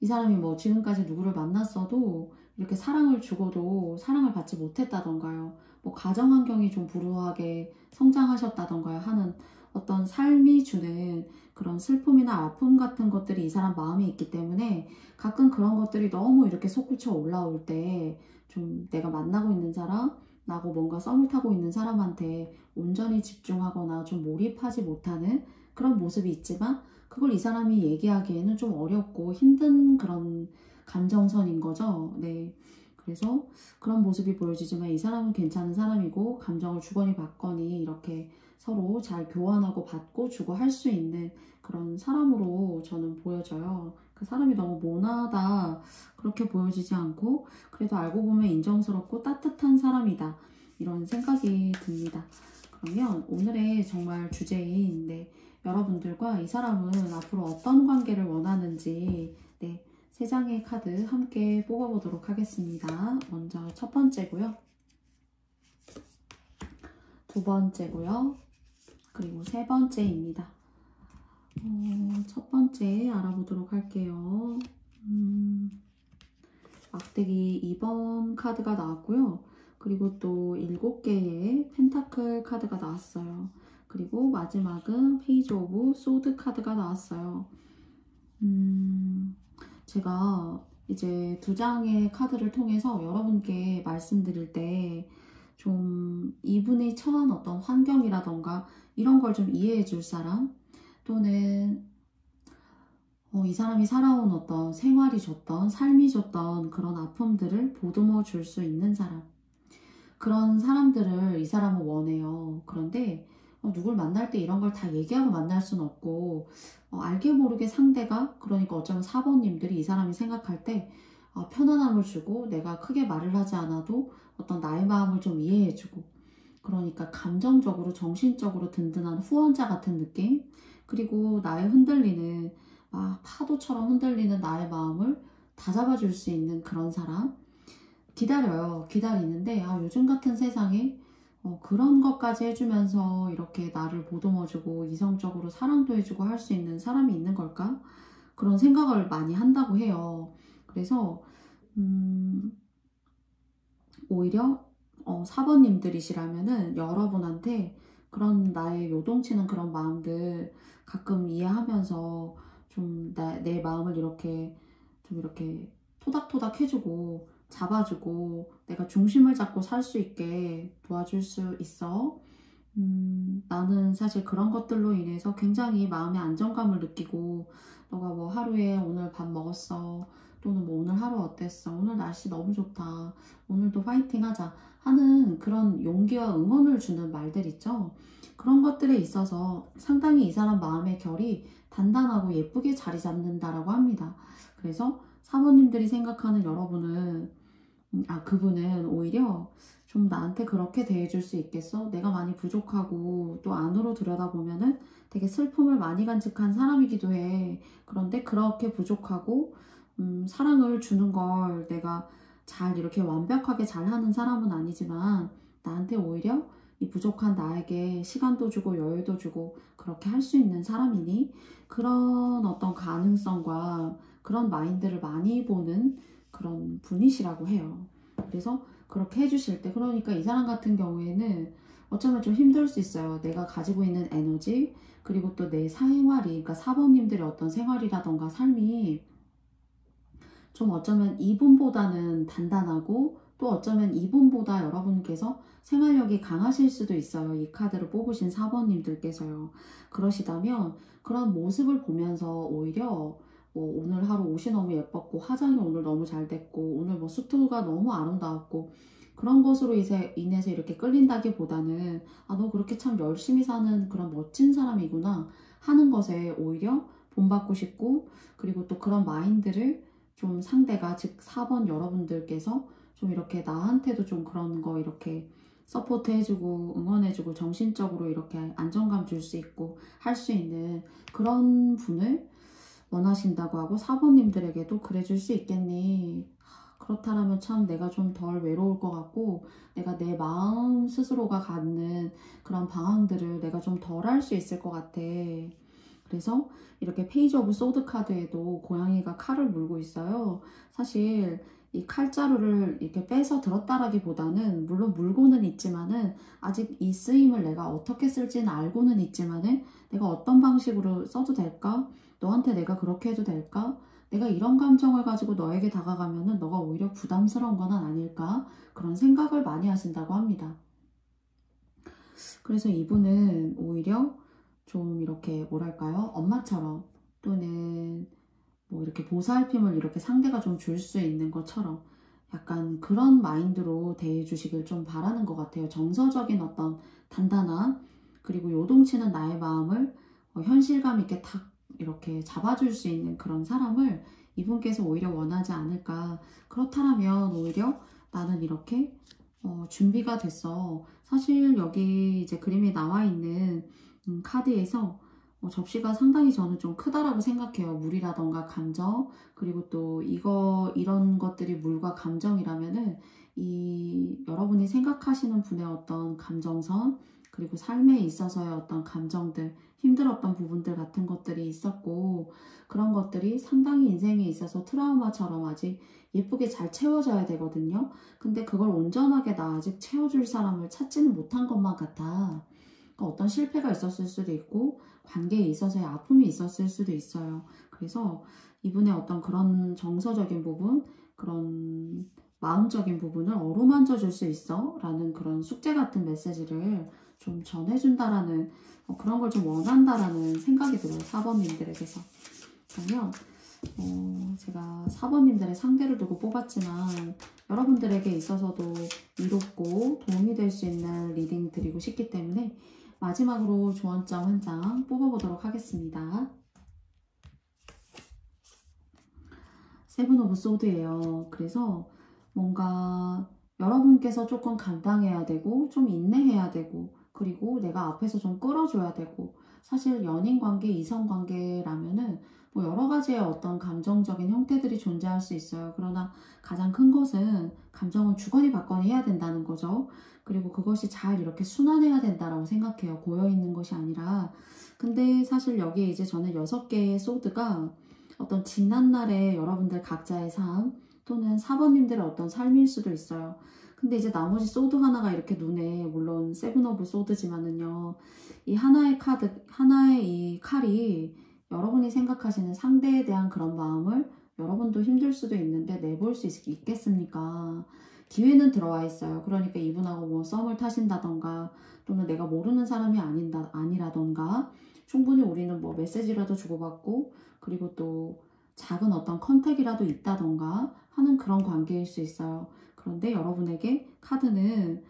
이 사람이 뭐 지금까지 누구를 만났어도 이렇게 사랑을 주고도 사랑을 받지 못했다던가요. 뭐 가정 환경이 좀 불우하게 성장하셨다던가요 하는 어떤 삶이 주는 그런 슬픔이나 아픔 같은 것들이 이 사람 마음에 있기 때문에 가끔 그런 것들이 너무 이렇게 솟구쳐 올라올 때 좀 내가 만나고 있는 사람, 나하고 뭔가 썸을 타고 있는 사람한테 온전히 집중하거나 좀 몰입하지 못하는 그런 모습이 있지만 그걸 이 사람이 얘기하기에는 좀 어렵고 힘든 그런 감정선인 거죠. 네. 그래서 그런 모습이 보여지지만 이 사람은 괜찮은 사람이고 감정을 주거니 받거니 이렇게 서로 잘 교환하고 받고 주고 할 수 있는 그런 사람으로 저는 보여져요. 그 사람이 너무 모나다 그렇게 보여지지 않고 그래도 알고 보면 인정스럽고 따뜻한 사람이다. 이런 생각이 듭니다. 그러면 오늘의 정말 주제인 여러분들과 이 사람은 앞으로 어떤 관계를 원하는지 세 장의 카드 함께 뽑아보도록 하겠습니다. 먼저 첫 번째고요. 두 번째고요. 그리고 세 번째입니다. 첫 번째 알아보도록 할게요. 막대기 2번 카드가 나왔고요. 그리고 또 7개의 펜타클 카드가 나왔어요. 그리고 마지막은 페이지 오브 소드 카드가 나왔어요. 제가 이제 두 장의 카드를 통해서 여러분께 말씀드릴 때 좀 이분이 처한 어떤 환경이라던가 이런 걸 좀 이해해 줄 사람 또는 이 사람이 살아온 어떤 생활이 줬던 삶이 줬던 그런 아픔들을 보듬어 줄 수 있는 사람 그런 사람들을 이 사람은 원해요. 그런데 누굴 만날 때 이런 걸 다 얘기하고 만날 수는 없고 알게 모르게 상대가 그러니까 어쩌면 사번님들이 이 사람이 생각할 때 편안함을 주고 내가 크게 말을 하지 않아도 어떤 나의 마음을 좀 이해해주고 그러니까 감정적으로 정신적으로 든든한 후원자 같은 느낌 그리고 나의 흔들리는 막 파도처럼 흔들리는 나의 마음을 다잡아줄 수 있는 그런 사람 기다려요. 기다리는데 요즘 같은 세상에 그런 것까지 해주면서 이렇게 나를 보듬어주고 이성적으로 사랑도 해주고 할 수 있는 사람이 있는 걸까? 그런 생각을 많이 한다고 해요. 그래서 오히려 사번님들이시라면은 여러분한테 그런 나의 요동치는 그런 마음들 가끔 이해하면서 좀 내 마음을 이렇게 좀 이렇게 토닥토닥 해주고 잡아주고 내가 중심을 잡고 살 수 있게 도와줄 수 있어. 나는 사실 그런 것들로 인해서 굉장히 마음의 안정감을 느끼고 너가 뭐 하루에 오늘 밥 먹었어 또는 뭐 오늘 하루 어땠어 오늘 날씨 너무 좋다 오늘도 파이팅 하자 하는 그런 용기와 응원을 주는 말들 있죠. 그런 것들에 있어서 상당히 이 사람 마음의 결이 단단하고 예쁘게 자리 잡는다라고 합니다. 그래서 사모님들이 생각하는 여러분은 그분은 오히려 좀 나한테 그렇게 대해줄 수 있겠어? 내가 많이 부족하고 또 안으로 들여다보면은 되게 슬픔을 많이 간직한 사람이기도 해. 그런데 그렇게 부족하고 사랑을 주는 걸 내가 잘 이렇게 완벽하게 잘하는 사람은 아니지만 나한테 오히려 이 부족한 나에게 시간도 주고 여유도 주고 그렇게 할 수 있는 사람이니 그런 어떤 가능성과 그런 마인드를 많이 보는 그런 분이시라고 해요. 그래서 그렇게 해주실 때 그러니까 이 사람 같은 경우에는 어쩌면 좀 힘들 수 있어요. 내가 가지고 있는 에너지 그리고 또 내 생활이 그러니까 사범님들의 어떤 생활이라던가 삶이 좀 어쩌면 이분보다는 단단하고 또 어쩌면 이분보다 여러분께서 생활력이 강하실 수도 있어요. 이 카드를 뽑으신 사번님들께서요. 그러시다면 그런 모습을 보면서 오히려 뭐 오늘 하루 옷이 너무 예뻤고 화장이 오늘 너무 잘 됐고 오늘 뭐 수트가 너무 아름다웠고 그런 것으로 인해서 이렇게 끌린다기보다는 너 그렇게 참 열심히 사는 그런 멋진 사람이구나 하는 것에 오히려 본받고 싶고 그리고 또 그런 마인드를 좀 상대가 즉 4번 여러분들께서 좀 이렇게 나한테도 좀 그런 거 이렇게 서포트 해주고 응원해주고 정신적으로 이렇게 안정감 줄 수 있고 할 수 있는 그런 분을 원하신다고 하고, 사모님들에게도 그래줄 수 있겠니? 그렇다면 참 내가 좀 덜 외로울 것 같고, 내가 내 마음 스스로가 갖는 그런 방황들을 내가 좀 덜 할 수 있을 것 같아. 그래서 이렇게 페이지 오브 소드 카드에도 고양이가 칼을 물고 있어요. 사실 이 칼자루를 이렇게 빼서 들었다라기보다는, 물론 물고는 있지만은 아직 이 쓰임을 내가 어떻게 쓸지는 알고는 있지만은, 내가 어떤 방식으로 써도 될까? 너한테 내가 그렇게 해도 될까? 내가 이런 감정을 가지고 너에게 다가가면은 너가 오히려 부담스러운 건 아닐까? 그런 생각을 많이 하신다고 합니다. 그래서 이분은 오히려 좀 이렇게 뭐랄까요? 엄마처럼, 또는 뭐 이렇게 보살핌을 이렇게 상대가 좀 줄 수 있는 것처럼 약간 그런 마인드로 대해주시길 좀 바라는 것 같아요. 정서적인 어떤 단단함, 그리고 요동치는 나의 마음을 현실감 있게 탁 이렇게 잡아줄 수 있는 그런 사람을 이분께서 오히려 원하지 않을까. 그렇다면 오히려 나는 이렇게 준비가 됐어. 사실 여기 이제 그림이 나와 있는 카드에서 접시가 상당히 저는 좀 크다라고 생각해요. 물이라던가 감정, 그리고 또 이런 것들이 물과 감정이라면은 여러분이 생각하시는 분의 어떤 감정선, 그리고 삶에 있어서의 어떤 감정들, 힘들었던 부분들 같은 것들이 있었고, 그런 것들이 상당히 인생에 있어서 트라우마처럼 아직 예쁘게 잘 채워져야 되거든요. 근데 그걸 온전하게 나 아직 채워줄 사람을 찾지는 못한 것만 같아. 그러니까 어떤 실패가 있었을 수도 있고, 관계에 있어서의 아픔이 있었을 수도 있어요. 그래서 이분의 어떤 그런 정서적인 부분, 그런 마음적인 부분을 어루만져 줄 수 있어 라는 그런 숙제 같은 메시지를 좀 전해준다라는, 그런 걸 좀 원한다라는 생각이 들어요. 4번님들에게서. 그러면 제가 4번님들의 상대를 두고 뽑았지만 여러분들에게 있어서도 이롭고 도움이 될 수 있는 리딩 드리고 싶기 때문에 마지막으로 조언점 한 장 뽑아보도록 하겠습니다. 세븐 오브 소드예요. 그래서 뭔가 여러분께서 조금 감당해야 되고, 좀 인내해야 되고, 그리고 내가 앞에서 좀 끌어줘야 되고, 사실 연인관계, 이성관계라면은 뭐 여러 가지의 어떤 감정적인 형태들이 존재할 수 있어요. 그러나 가장 큰 것은 감정은 주거니 받거니 해야 된다는 거죠. 그리고 그것이 잘 이렇게 순환해야 된다라고 생각해요. 고여있는 것이 아니라. 근데 사실 여기에 이제 저는 6개의 소드가 어떤 지난날의 여러분들 각자의 삶, 또는 4번님들의 어떤 삶일 수도 있어요. 근데 이제 나머지 소드 하나가 이렇게 눈에, 물론 세븐 오브 소드지만은요, 이 하나의 카드, 하나의 이 칼이 여러분이 생각하시는 상대에 대한 그런 마음을 여러분도 힘들 수도 있는데 내볼 수 있겠습니까? 기회는 들어와 있어요. 그러니까 이분하고 뭐 썸을 타신다던가, 또는 내가 모르는 사람이 아니라던가, 충분히 우리는 뭐 메시지라도 주고받고, 그리고 또 작은 어떤 컨택이라도 있다던가 하는 그런 관계일 수 있어요. 그런데 여러분에게 카드는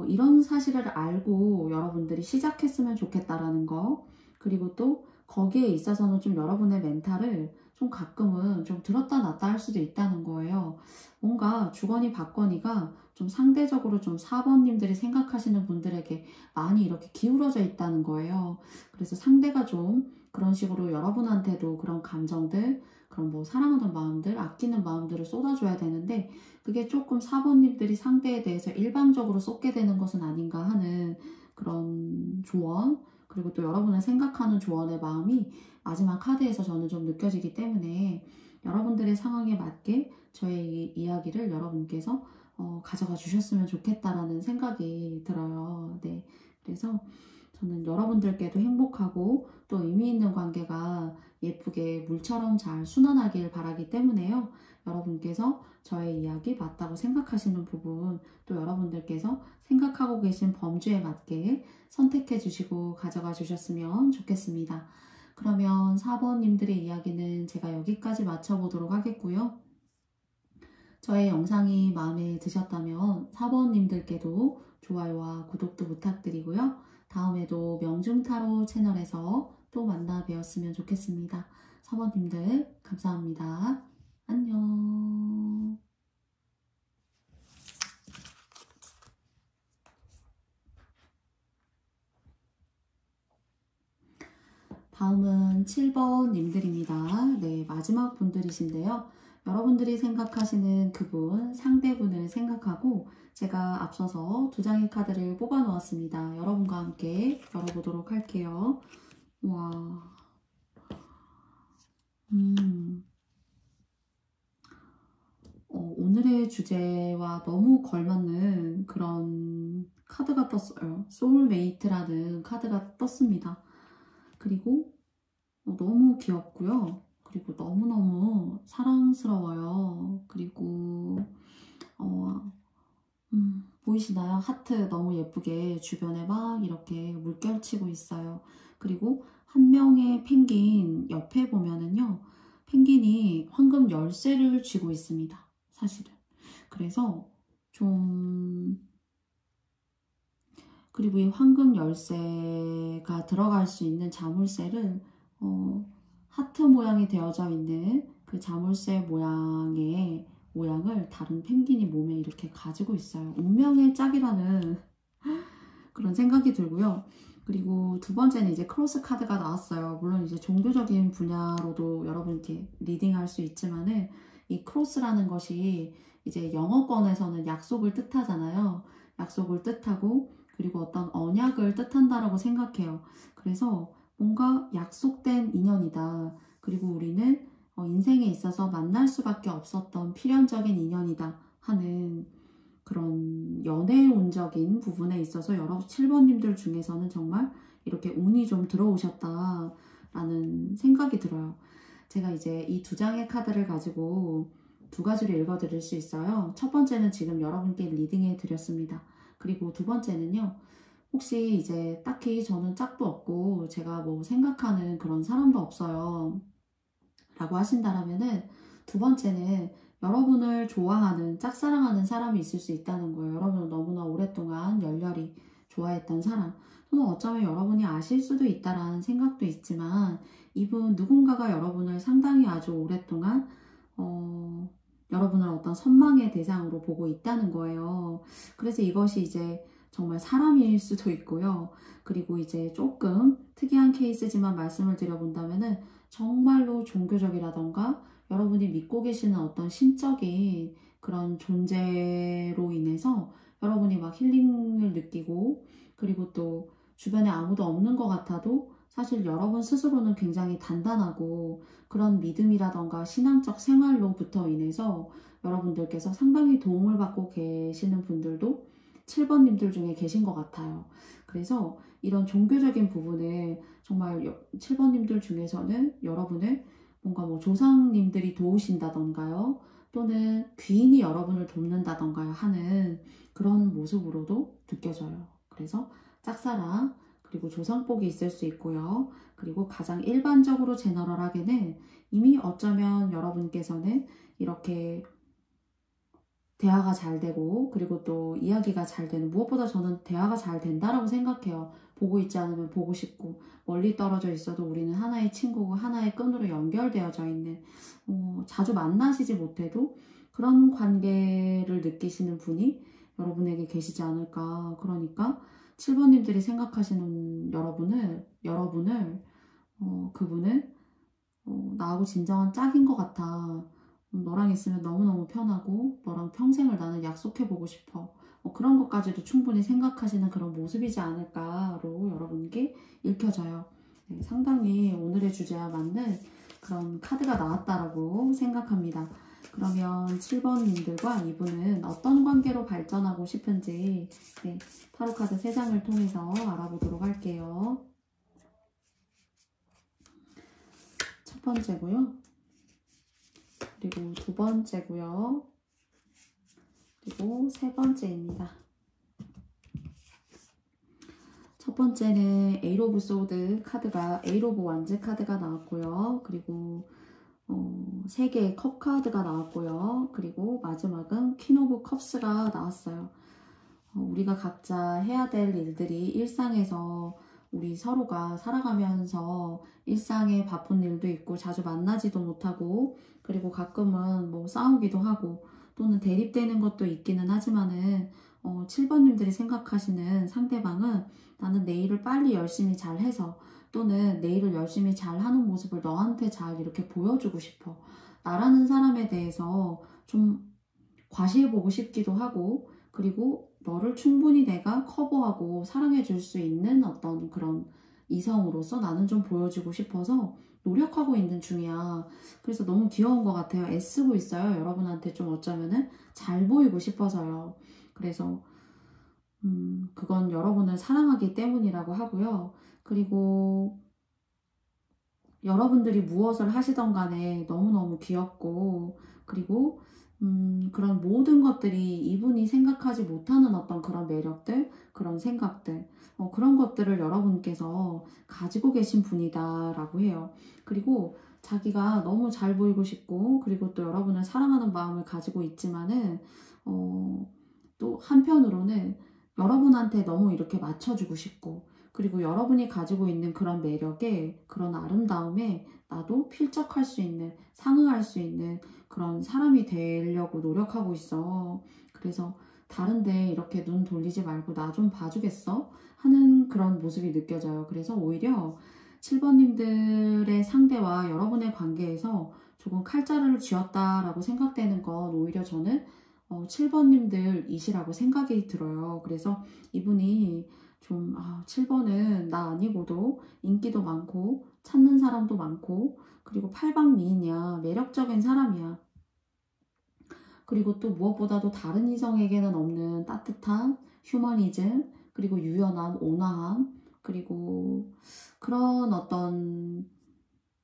이런 사실을 알고 여러분들이 시작했으면 좋겠다라는 거, 그리고 또 거기에 있어서는 좀 여러분의 멘탈을 좀 가끔은 좀 들었다 놨다 할 수도 있다는 거예요. 뭔가 주거니 받거니가 좀 상대적으로 좀 4번님들이 생각하시는 분들에게 많이 이렇게 기울어져 있다는 거예요. 그래서 상대가 좀 그런 식으로 여러분한테도 그런 감정들, 그런 뭐 사랑하는 마음들, 아끼는 마음들을 쏟아줘야 되는데, 그게 조금 4번님들이 상대에 대해서 일방적으로 쏟게 되는 것은 아닌가 하는 그런 조언, 그리고 또 여러분을 생각하는 조언의 마음이 마지막 카드에서 저는 좀 느껴지기 때문에 여러분들의 상황에 맞게 저의 이야기를 여러분께서 가져가 주셨으면 좋겠다라는 생각이 들어요. 네, 그래서 저는 여러분들께도 행복하고 또 의미 있는 관계가 예쁘게 물처럼 잘 순환하길 바라기 때문에요. 여러분께서 저의 이야기 맞다고 생각하시는 부분, 또 여러분들께서 생각하고 계신 범주에 맞게 선택해 주시고 가져가 주셨으면 좋겠습니다. 그러면 4번님들의 이야기는 제가 여기까지 마쳐보도록 하겠고요. 저의 영상이 마음에 드셨다면 4번님들께도 좋아요와 구독도 부탁드리고요. 다음에도 명중타로 채널에서 또 만나 뵈었으면 좋겠습니다. 4번님들 감사합니다. 안녕. 다음은 7번 님들입니다. 네, 마지막 분들이신데요. 여러분들이 생각하시는 그분, 상대분을 생각하고 제가 앞서서 두 장의 카드를 뽑아 놓았습니다. 여러분과 함께 열어보도록 할게요. 와, 오늘의 주제와 너무 걸맞는 그런 카드가 떴어요. 소울메이트라는 카드가 떴습니다. 그리고 너무 귀엽고요. 그리고 너무너무 사랑스러워요. 그리고 보이시나요? 하트 너무 예쁘게 주변에 막 이렇게 물결치고 있어요. 그리고 한 명의 펭귄 옆에 보면은요. 펭귄이 황금 열쇠를 쥐고 있습니다. 사실은. 그래서 좀 그리고 이 황금 열쇠가 들어갈 수 있는 자물쇠를 하트 모양이 되어져 있는 그 자물쇠 모양을 다른 펭귄이 몸에 이렇게 가지고 있어요. 운명의 짝이라는 그런 생각이 들고요. 그리고 두 번째는 이제 크로스 카드가 나왔어요. 물론 이제 종교적인 분야로도 여러분께 리딩할 수 있지만은 이 크로스라는 것이 이제 영어권에서는 약속을 뜻하잖아요. 약속을 뜻하고 그리고 어떤 언약을 뜻한다라고 생각해요. 그래서 뭔가 약속된 인연이다. 그리고 우리는 인생에 있어서 만날 수밖에 없었던 필연적인 인연이다 하는 그런 연애운적인 부분에 있어서 여러분 7번님들 중에서는 정말 이렇게 운이 좀 들어오셨다라는 생각이 들어요. 제가 이제 이 두 장의 카드를 가지고 두 가지를 읽어드릴 수 있어요. 첫 번째는 지금 여러분께 리딩해 드렸습니다. 그리고 두 번째는요. 혹시 이제 딱히 저는 짝도 없고 제가 뭐 생각하는 그런 사람도 없어요. 라고 하신다라면은 두 번째는 여러분을 좋아하는, 짝사랑하는 사람이 있을 수 있다는 거예요. 여러분을 너무나 오랫동안 열렬히 좋아했던 사람. 또는 어쩌면 여러분이 아실 수도 있다라는 생각도 있지만 이분 누군가가 여러분을 상당히 아주 오랫동안 여러분을 어떤 선망의 대상으로 보고 있다는 거예요. 그래서 이것이 이제 정말 사람일 수도 있고요. 그리고 이제 조금 특이한 케이스지만 말씀을 드려본다면은 정말로 종교적이라던가 여러분이 믿고 계시는 어떤 신적인 그런 존재로 인해서 여러분이 막 힐링을 느끼고 그리고 또 주변에 아무도 없는 것 같아도 사실 여러분 스스로는 굉장히 단단하고 그런 믿음이라던가 신앙적 생활로부터 인해서 여러분들께서 상당히 도움을 받고 계시는 분들도 7번님들 중에 계신 것 같아요. 그래서 이런 종교적인 부분을 정말 7번님들 중에서는 여러분을 뭔가 뭐 조상님들이 도우신다던가요. 또는 귀인이 여러분을 돕는다던가요 하는 그런 모습으로도 느껴져요. 그래서 짝사랑 그리고 조상복이 있을 수 있고요. 그리고 가장 일반적으로 제너럴하게는 이미 어쩌면 여러분께서는 이렇게 대화가 잘 되고 그리고 또 이야기가 잘 되는 무엇보다 저는 대화가 잘 된다라고 생각해요. 보고 있지 않으면 보고 싶고 멀리 떨어져 있어도 우리는 하나의 친구고 하나의 끈으로 연결되어져 있는 자주 만나시지 못해도 그런 관계를 느끼시는 분이 여러분에게 계시지 않을까. 그러니까 7번님들이 생각하시는 여러분을 그분은 나하고 진정한 짝인 것 같아. 너랑 있으면 너무너무 편하고 너랑 평생을 나는 약속해보고 싶어. 그런 것까지도 충분히 생각하시는 그런 모습이지 않을까로 여러분께 읽혀져요. 네, 상당히 오늘의 주제와 맞는 그런 카드가 나왔다라고 생각합니다. 그러면 7번님들과 이분은 어떤 관계로 발전하고 싶은지 네, 타로카드 3장을 통해서 알아보도록 할게요. 첫 번째고요. 그리고 두 번째고요. 그리고 세 번째입니다. 첫 번째는 에이트 오브 소드 카드가 에이트 오브 완즈 카드가 나왔고요. 그리고 3개의 컵 카드가 나왔고요. 그리고 마지막은 퀸 오브 컵스가 나왔어요. 우리가 각자 해야 될 일들이 일상에서 우리 서로가 살아가면서 일상에 바쁜 일도 있고 자주 만나지도 못하고 그리고 가끔은 뭐 싸우기도 하고 또는 대립되는 것도 있기는 하지만은 7번님들이 생각하시는 상대방은 나는 내 일을 빨리 열심히 잘 해서 또는 내 일을 열심히 잘 하는 모습을 너한테 잘 이렇게 보여주고 싶어. 나라는 사람에 대해서 좀 과시해보고 싶기도 하고, 그리고 너를 충분히 내가 커버하고 사랑해 줄 수 있는 어떤 그런 이성으로서 나는 좀 보여주고 싶어서 노력하고 있는 중이야. 그래서 너무 귀여운 것 같아요. 애쓰고 있어요. 여러분한테 좀 어쩌면은 잘 보이고 싶어서요. 그래서 그건 여러분을 사랑하기 때문이라고 하고요. 그리고 여러분들이 무엇을 하시던 간에 너무너무 귀엽고, 그리고 그런 모든 것들이 이분이 생각하지 못하는 어떤 그런 매력들, 그런 생각들, 그런 것들을 여러분께서 가지고 계신 분이다 라고 해요. 그리고 자기가 너무 잘 보이고 싶고, 그리고 또 여러분을 사랑하는 마음을 가지고 있지만은 또 한편으로는 여러분한테 너무 이렇게 맞춰주고 싶고, 그리고 여러분이 가지고 있는 그런 매력에, 그런 아름다움에 나도 필적할 수 있는, 상응할 수 있는 그런 사람이 되려고 노력하고 있어. 그래서 다른데 이렇게 눈 돌리지 말고 나 좀 봐주겠어? 하는 그런 모습이 느껴져요. 그래서 오히려 7번님들의 상대와 여러분의 관계에서 조금 칼자루를 쥐었다라고 생각되는 건 오히려 저는 7번님들이시라고 생각이 들어요. 그래서 이분이 좀 7번은 나 아니고도 인기도 많고 찾는 사람도 많고, 그리고 팔방미인이야. 매력적인 사람이야. 그리고 또 무엇보다도 다른 이성에게는 없는 따뜻함, 휴머니즘, 그리고 유연함, 온화함, 그리고 그런 어떤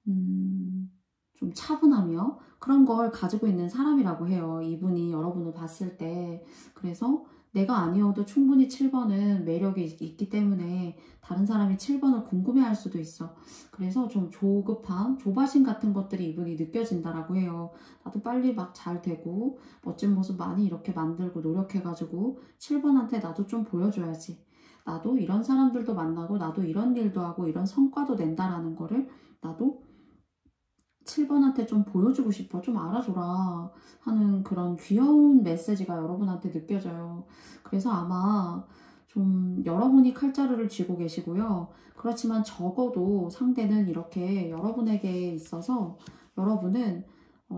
좀 차분하며 그런 걸 가지고 있는 사람이라고 해요. 이분이 여러분을 봤을 때. 그래서 내가 아니어도 충분히 7번은 매력이 있기 때문에 다른 사람이 7번을 궁금해할 수도 있어. 그래서 좀 조급함, 조바심 같은 것들이 이분이 느껴진다라고 해요. 나도 빨리 막 잘 되고 멋진 모습 많이 이렇게 만들고 노력해가지고 7번한테 나도 좀 보여줘야지. 나도 이런 사람들도 만나고 나도 이런 일도 하고 이런 성과도 낸다라는 거를 나도 7번한테 좀 보여주고 싶어. 좀 알아줘라 하는 그런 귀여운 메시지가 여러분한테 느껴져요. 그래서 아마 좀 여러분이 칼자루를 쥐고 계시고요. 그렇지만 적어도 상대는 이렇게 여러분에게 있어서 여러분은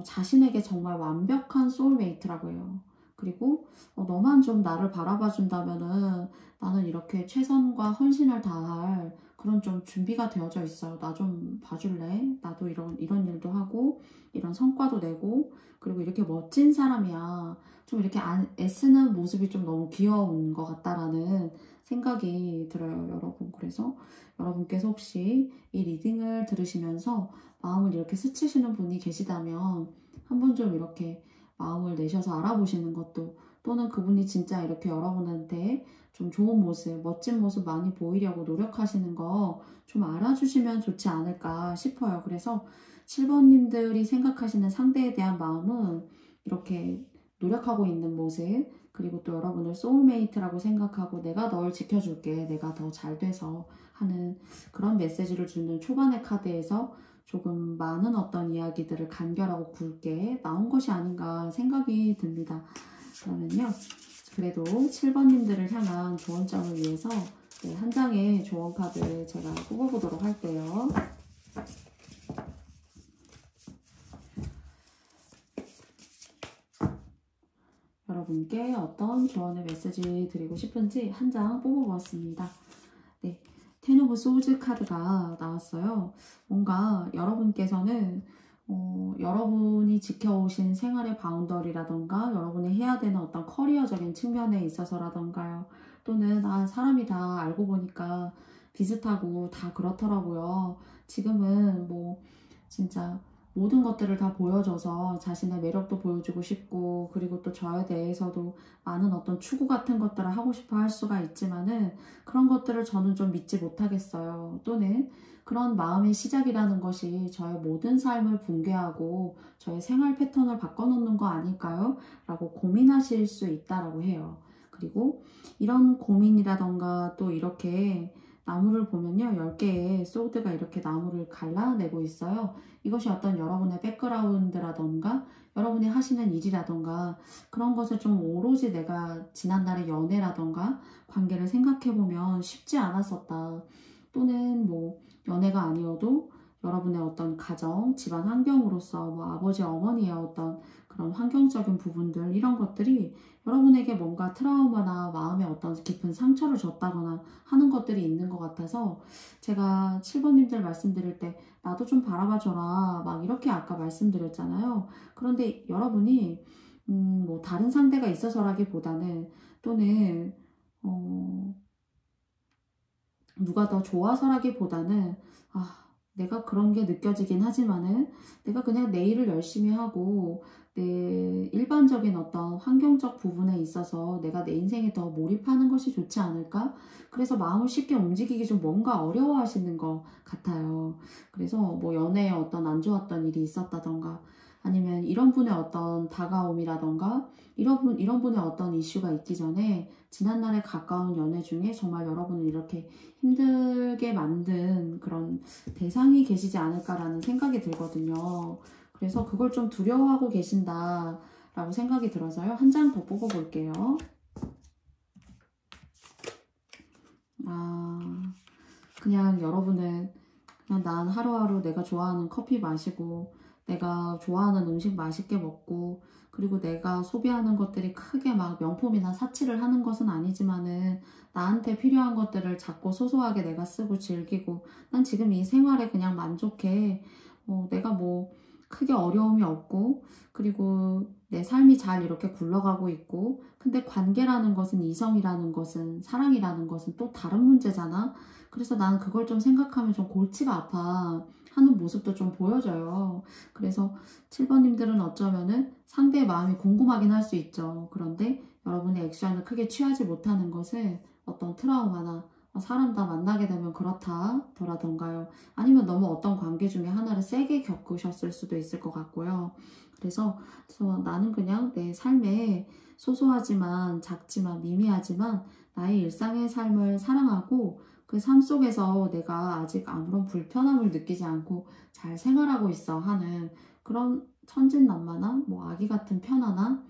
자신에게 정말 완벽한 소울메이트라고 해요. 그리고 너만 좀 나를 바라봐 준다면은 나는 이렇게 최선과 헌신을 다할 그런 좀 준비가 되어져 있어요. 나 좀 봐줄래? 나도 이런 일도 하고 이런 성과도 내고, 그리고 이렇게 멋진 사람이야. 좀 이렇게 애쓰는 모습이 좀 너무 귀여운 것 같다라는 생각이 들어요, 여러분. 그래서 여러분께서 혹시 이 리딩을 들으시면서 마음을 이렇게 스치시는 분이 계시다면 한번 좀 이렇게 마음을 내셔서 알아보시는 것도, 또는 그분이 진짜 이렇게 여러분한테 좀 좋은 모습, 멋진 모습 많이 보이려고 노력하시는 거 좀 알아주시면 좋지 않을까 싶어요. 그래서 7번님들이 생각하시는 상대에 대한 마음은 이렇게 노력하고 있는 모습, 그리고 또 여러분을 소울메이트라고 생각하고 내가 널 지켜줄게, 내가 더 잘 돼서 하는 그런 메시지를 주는 초반의 카드에서 조금 많은 어떤 이야기들을 간결하고 굵게 나온 것이 아닌가 생각이 듭니다. 그러면요, 그래도 7번님들을 향한 조언장을 위해서 한 장의 조언 카드 제가 뽑아보도록 할게요. 여러분께 어떤 조언의 메시지 드리고 싶은지 한 장 뽑아보았습니다. 네, 텐 오브 소울즈 카드가 나왔어요. 뭔가 여러분께서는 여러분이 지켜오신 생활의 바운더리라던가 여러분이 해야 되는 어떤 커리어적인 측면에 있어서라던가요. 또는 사람이 다 알고 보니까 비슷하고 다 그렇더라고요. 지금은 뭐 진짜 모든 것들을 다 보여줘서 자신의 매력도 보여주고 싶고, 그리고 또 저에 대해서도 많은 어떤 추구 같은 것들을 하고 싶어 할 수가 있지만은 그런 것들을 저는 좀 믿지 못하겠어요. 또는 그런 마음의 시작이라는 것이 저의 모든 삶을 붕괴하고 저의 생활 패턴을 바꿔놓는 거 아닐까요? 라고 고민하실 수 있다라고 해요. 그리고 이런 고민이라던가 또 이렇게 나무를 보면요, 10개의 소드가 이렇게 나무를 갈라내고 있어요. 이것이 어떤 여러분의 백그라운드라던가 여러분이 하시는 일이라던가 그런 것을 좀 오로지 내가 지난날의 연애라던가 관계를 생각해보면 쉽지 않았었다. 또는 뭐 연애가 아니어도 여러분의 어떤 가정, 집안 환경으로서 뭐 아버지, 어머니의 어떤 그런 환경적인 부분들 이런 것들이 여러분에게 뭔가 트라우마나 마음에 어떤 깊은 상처를 줬다거나 하는 것들이 있는 것 같아서 제가 7번님들 말씀드릴 때 나도 좀 바라봐줘라 막 이렇게 아까 말씀드렸잖아요. 그런데 여러분이 뭐 다른 상대가 있어서라기보다는 또는 누가 더 좋아서라기보다는 내가 그런 게 느껴지긴 하지만은 내가 그냥 내 일을 열심히 하고 내 일반적인 어떤 환경적 부분에 있어서 내가 내 인생에 더 몰입하는 것이 좋지 않을까? 그래서 마음을 쉽게 움직이기 좀 뭔가 어려워하시는 것 같아요. 그래서 뭐 연애에 어떤 안 좋았던 일이 있었다던가 아니면 이런 분의 어떤 다가옴이라던가 이런 분의 어떤 이슈가 있기 전에 지난날에 가까운 연애 중에 정말 여러분을 이렇게 힘들게 만든 그런 대상이 계시지 않을까라는 생각이 들거든요. 그래서 그걸 좀 두려워하고 계신다라고 생각이 들어서요. 한 장 더 뽑아볼게요. 그냥 여러분은 그냥 난 하루하루 내가 좋아하는 커피 마시고 내가 좋아하는 음식 맛있게 먹고 그리고 내가 소비하는 것들이 크게 막 명품이나 사치를 하는 것은 아니지만은 나한테 필요한 것들을 작고 소소하게 내가 쓰고 즐기고 난 지금 이 생활에 그냥 만족해. 내가 뭐 크게 어려움이 없고 그리고 내 삶이 잘 이렇게 굴러가고 있고 근데 관계라는 것은 이성이라는 것은 사랑이라는 것은 또 다른 문제잖아. 그래서 나는 그걸 좀 생각하면 좀 골치가 아파 하는 모습도 좀 보여져요. 그래서 7번님들은 어쩌면은 상대의 마음이 궁금하긴 할 수 있죠. 그런데 여러분의 액션을 크게 취하지 못하는 것은 어떤 트라우마나 사람 다 만나게 되면 그렇다더라던가요. 아니면 너무 어떤 관계 중에 하나를 세게 겪으셨을 수도 있을 것 같고요. 그래서 나는 그냥 내 삶에 소소하지만 작지만 미미하지만 나의 일상의 삶을 사랑하고 그 삶 속에서 내가 아직 아무런 불편함을 느끼지 않고 잘 생활하고 있어 하는 그런 천진난만한 뭐 아기 같은 편안함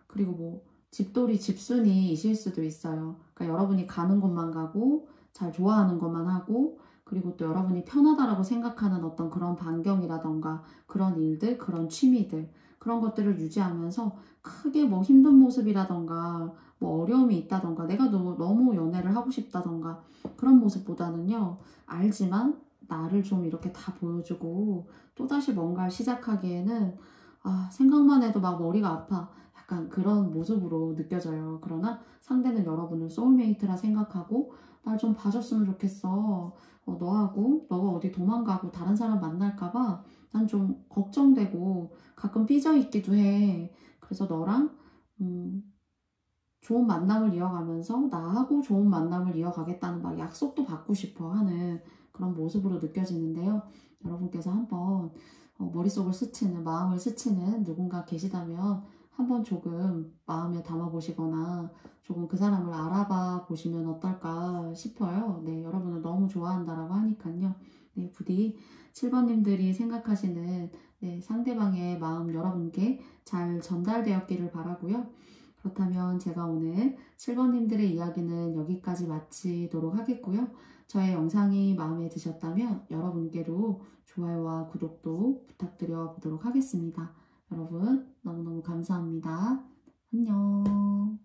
그리고 뭐 집돌이 집순이이실 수도 있어요. 그러니까 여러분이 가는 곳만 가고 잘 좋아하는 것만 하고 그리고 또 여러분이 편하다라고 생각하는 어떤 그런 반경이라던가 그런 일들, 그런 취미들 그런 것들을 유지하면서 크게 뭐 힘든 모습이라던가 뭐 어려움이 있다던가 내가 너무 연애를 하고 싶다던가 그런 모습보다는요. 알지만 나를 좀 이렇게 다 보여주고 또다시 뭔가를 시작하기에는 생각만 해도 막 머리가 아파. 약간 그런 모습으로 느껴져요. 그러나 상대는 여러분을 소울메이트라 생각하고 날 좀 봐줬으면 좋겠어. 너하고 너가 어디 도망가고 다른 사람 만날까봐 난 좀 걱정되고 가끔 삐져있기도 해. 그래서 너랑 좋은 만남을 이어가면서 나하고 좋은 만남을 이어가겠다는 막 약속도 받고 싶어 하는 그런 모습으로 느껴지는데요. 여러분께서 한번 머릿속을 스치는 마음을 스치는 누군가 계시다면 한번 조금 마음에 담아보시거나 조금 그 사람을 알아봐 보시면 어떨까 싶어요. 네, 여러분을 너무 좋아한다라고 하니까요. 네, 부디 7번님들이 생각하시는 상대방의 마음 여러분께 잘 전달되었기를 바라고요. 그렇다면 제가 오늘 7번님들의 이야기는 여기까지 마치도록 하겠고요. 저의 영상이 마음에 드셨다면 여러분께도 좋아요와 구독도 부탁드려 보도록 하겠습니다. 여러분 너무너무 감사합니다. 안녕.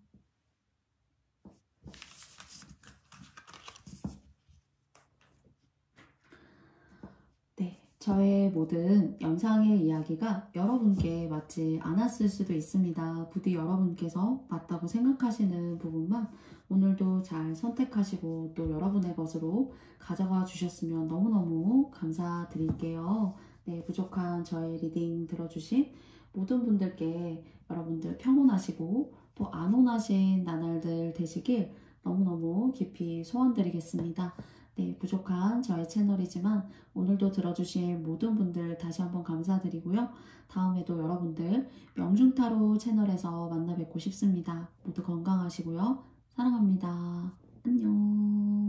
네, 저의 모든 영상의 이야기가 여러분께 맞지 않았을 수도 있습니다. 부디 여러분께서 맞다고 생각하시는 부분만 오늘도 잘 선택하시고 또 여러분의 것으로 가져가 주셨으면 너무너무 감사드릴게요. 네, 부족한 저의 리딩 들어주신 모든 분들께 여러분들 평온하시고 또 안온하신 나날들 되시길 너무너무 깊이 소원드리겠습니다. 네, 부족한 저의 채널이지만 오늘도 들어주신 모든 분들 다시 한번 감사드리고요. 다음에도 여러분들 명중타로 채널에서 만나 뵙고 싶습니다. 모두 건강하시고요. 사랑합니다. 안녕.